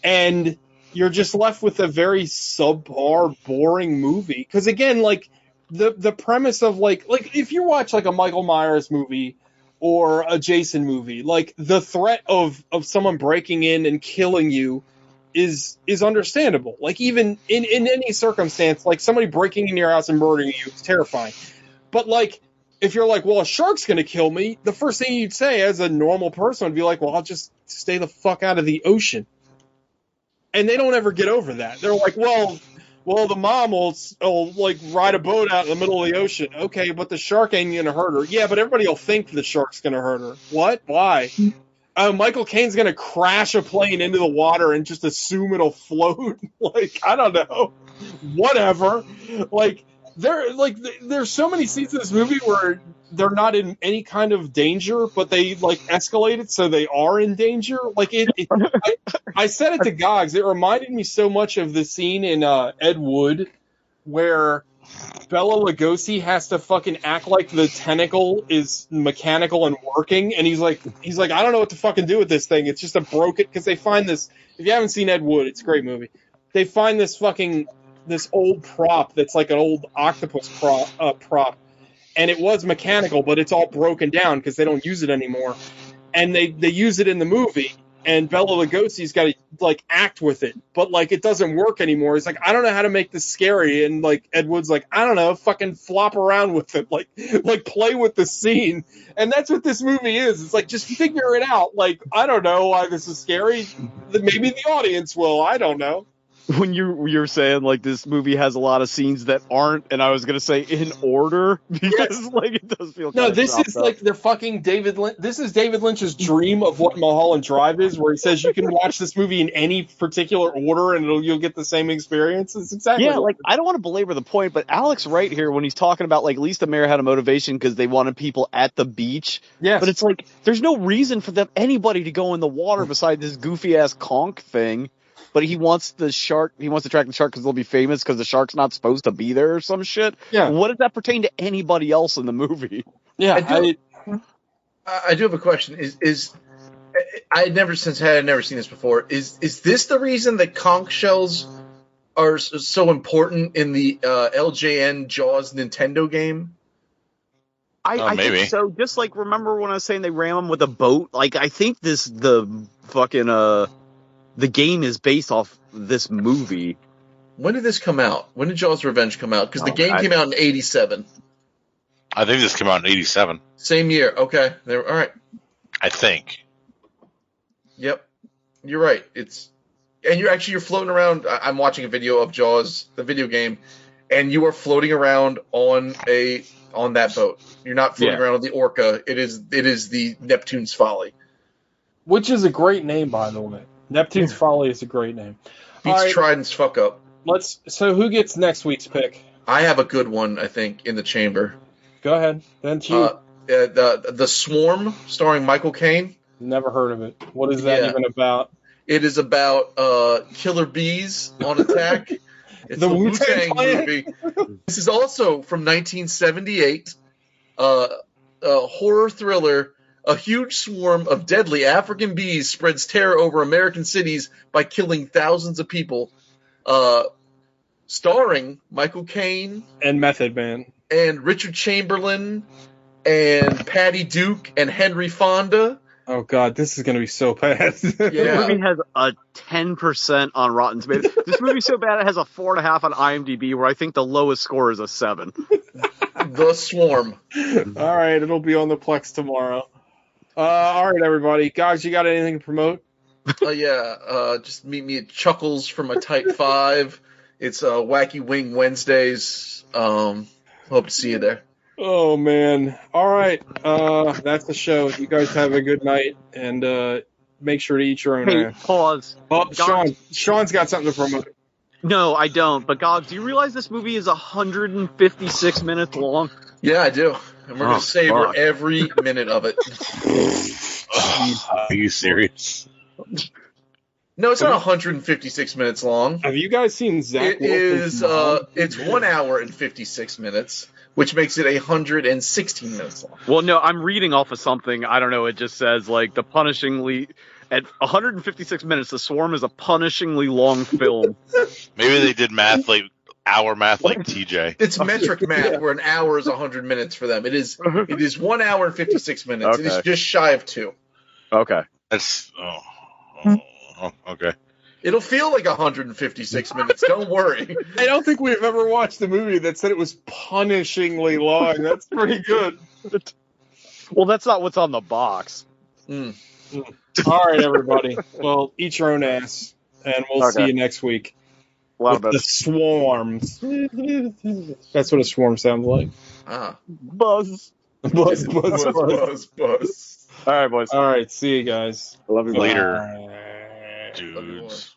And you're just left with a very subpar, boring movie. Because again, like, the premise of like if you watch like a Michael Myers movie or a Jason movie, like, the threat of someone breaking in and killing you is understandable. Like, even in any circumstance, like somebody breaking into your house and murdering you is terrifying. But like, if you're like, well, a shark's gonna kill me, the first thing you'd say as a normal person would be like, well, I'll just stay the fuck out of the ocean. And they don't ever get over that. They're like, well, the mom will like ride a boat out in the middle of the ocean. Okay, but the shark ain't gonna hurt her. Yeah, but everybody will think the shark's gonna hurt her. What? Why? Michael Caine's gonna crash a plane into the water and just assume it'll float. Like, I don't know. Whatever. Like, there's so many scenes in this movie where they're not in any kind of danger, but they like escalate it so they are in danger. Like, I said it to Gogs. It reminded me so much of the scene in Ed Wood where Bela Lugosi has to fucking act like the tentacle is mechanical and working, and he's like, I don't know what to fucking do with this thing. It's just a broken, because they find this. If you haven't seen Ed Wood, it's a great movie. They find this old prop that's like an old octopus prop, and it was mechanical, but it's all broken down because they don't use it anymore. And they use it in the movie, and Bela Lugosi's got to like act with it, but like it doesn't work anymore. He's like, I don't know how to make this scary, and like Ed Wood's like, I don't know, fucking flop around with it, like play with the scene, and that's what this movie is. It's like just figure it out. Like I don't know why this is scary. Maybe the audience will. I don't know. When you're saying like this movie has a lot of scenes that aren't, and I was gonna say in order because like it does feel. No, this is like the fucking David Lynch. This is David Lynch's dream of what Mulholland Drive is, where he says you can watch this movie in any particular order and you'll get the same experience. It's exactly like I don't want to belabor the point, but Alex right here when he's talking about like Lisa Mayer had a motivation because they wanted people at the beach. Yeah, but it's like there's no reason for anybody to go in the water beside this goofy ass conch thing. But he wants the shark. He wants to track the shark because they'll be famous because the shark's not supposed to be there or some shit. Yeah. What does that pertain to anybody else in the movie? Yeah. I do have a question. Is I had never seen this before. Is this the reason that conch shells are so important in the LJN Jaws Nintendo game? I think so. Just like remember when I was saying they ram them with a boat. Like I think the game is based off this movie. When did this come out? When did Jaws Revenge come out? Because the game came out in 1987. I think this came out in 1987. Same year. Okay. All right. I think. Yep. You're right. You're floating around. I'm watching a video of Jaws, the video game, and you are floating around on that boat. You're not floating around on the Orca. It is the Neptune's Folly. Which is a great name, by the way. Neptune's Folly is a great name. Beats Trident's fuck up. So who gets next week's pick? I have a good one, I think, in the chamber. Go ahead. Then you. The Swarm, starring Michael Caine. Never heard of it. What is that even about? It is about killer bees on attack. It's the a Wu-Tang movie. This is also from 1978. A horror thriller. A huge swarm of deadly African bees spreads terror over American cities by killing thousands of people. Starring Michael Caine and Method Man and Richard Chamberlain and Patty Duke and Henry Fonda. Oh God, this is going to be so bad. This movie has a 10% on Rotten Tomatoes. This movie's so bad it has a 4.5 on IMDb, where I think the lowest score is a 7. The Swarm. All right, it'll be on the Plex tomorrow. All right, everybody. Gogs, you got anything to promote? Just meet me at Chuckles for my Type 5. It's Wacky Wing Wednesdays. Hope to see you there. Oh, man. All right. That's the show. You guys have a good night, and make sure to eat your own ass. Pause. Oh, Sean's got something to promote. No, I don't. But, Gogs, do you realize this movie is 156 minutes long? Yeah, I do. And we're going to savor every minute of it. Are you serious? No, it's not 156 minutes long. Have you guys seen Zach Wilson's Mom? It's 1 hour and 56 minutes, which makes it 116 minutes long. Well, no, I'm reading off of something. I don't know. It just says, like, at 156 minutes, The Swarm is a punishingly long film. Maybe they did hour math like TJ. It's metric math where an hour is 100 minutes for them. It is 1 hour and 56 minutes. Okay. It is just shy of 2. Okay. That's okay. It'll feel like 156 minutes. Don't worry. I don't think we've ever watched a movie that said it was punishingly long. That's pretty good. Well, that's not what's on the box. All right, everybody. Well, eat your own ass, and we'll see you next week. With the swarms. That's what a swarm sounds like. Buzz. Buzz, buzz, buzz, buzz. All right, boys. All right, see you guys. I love you. Later, dudes.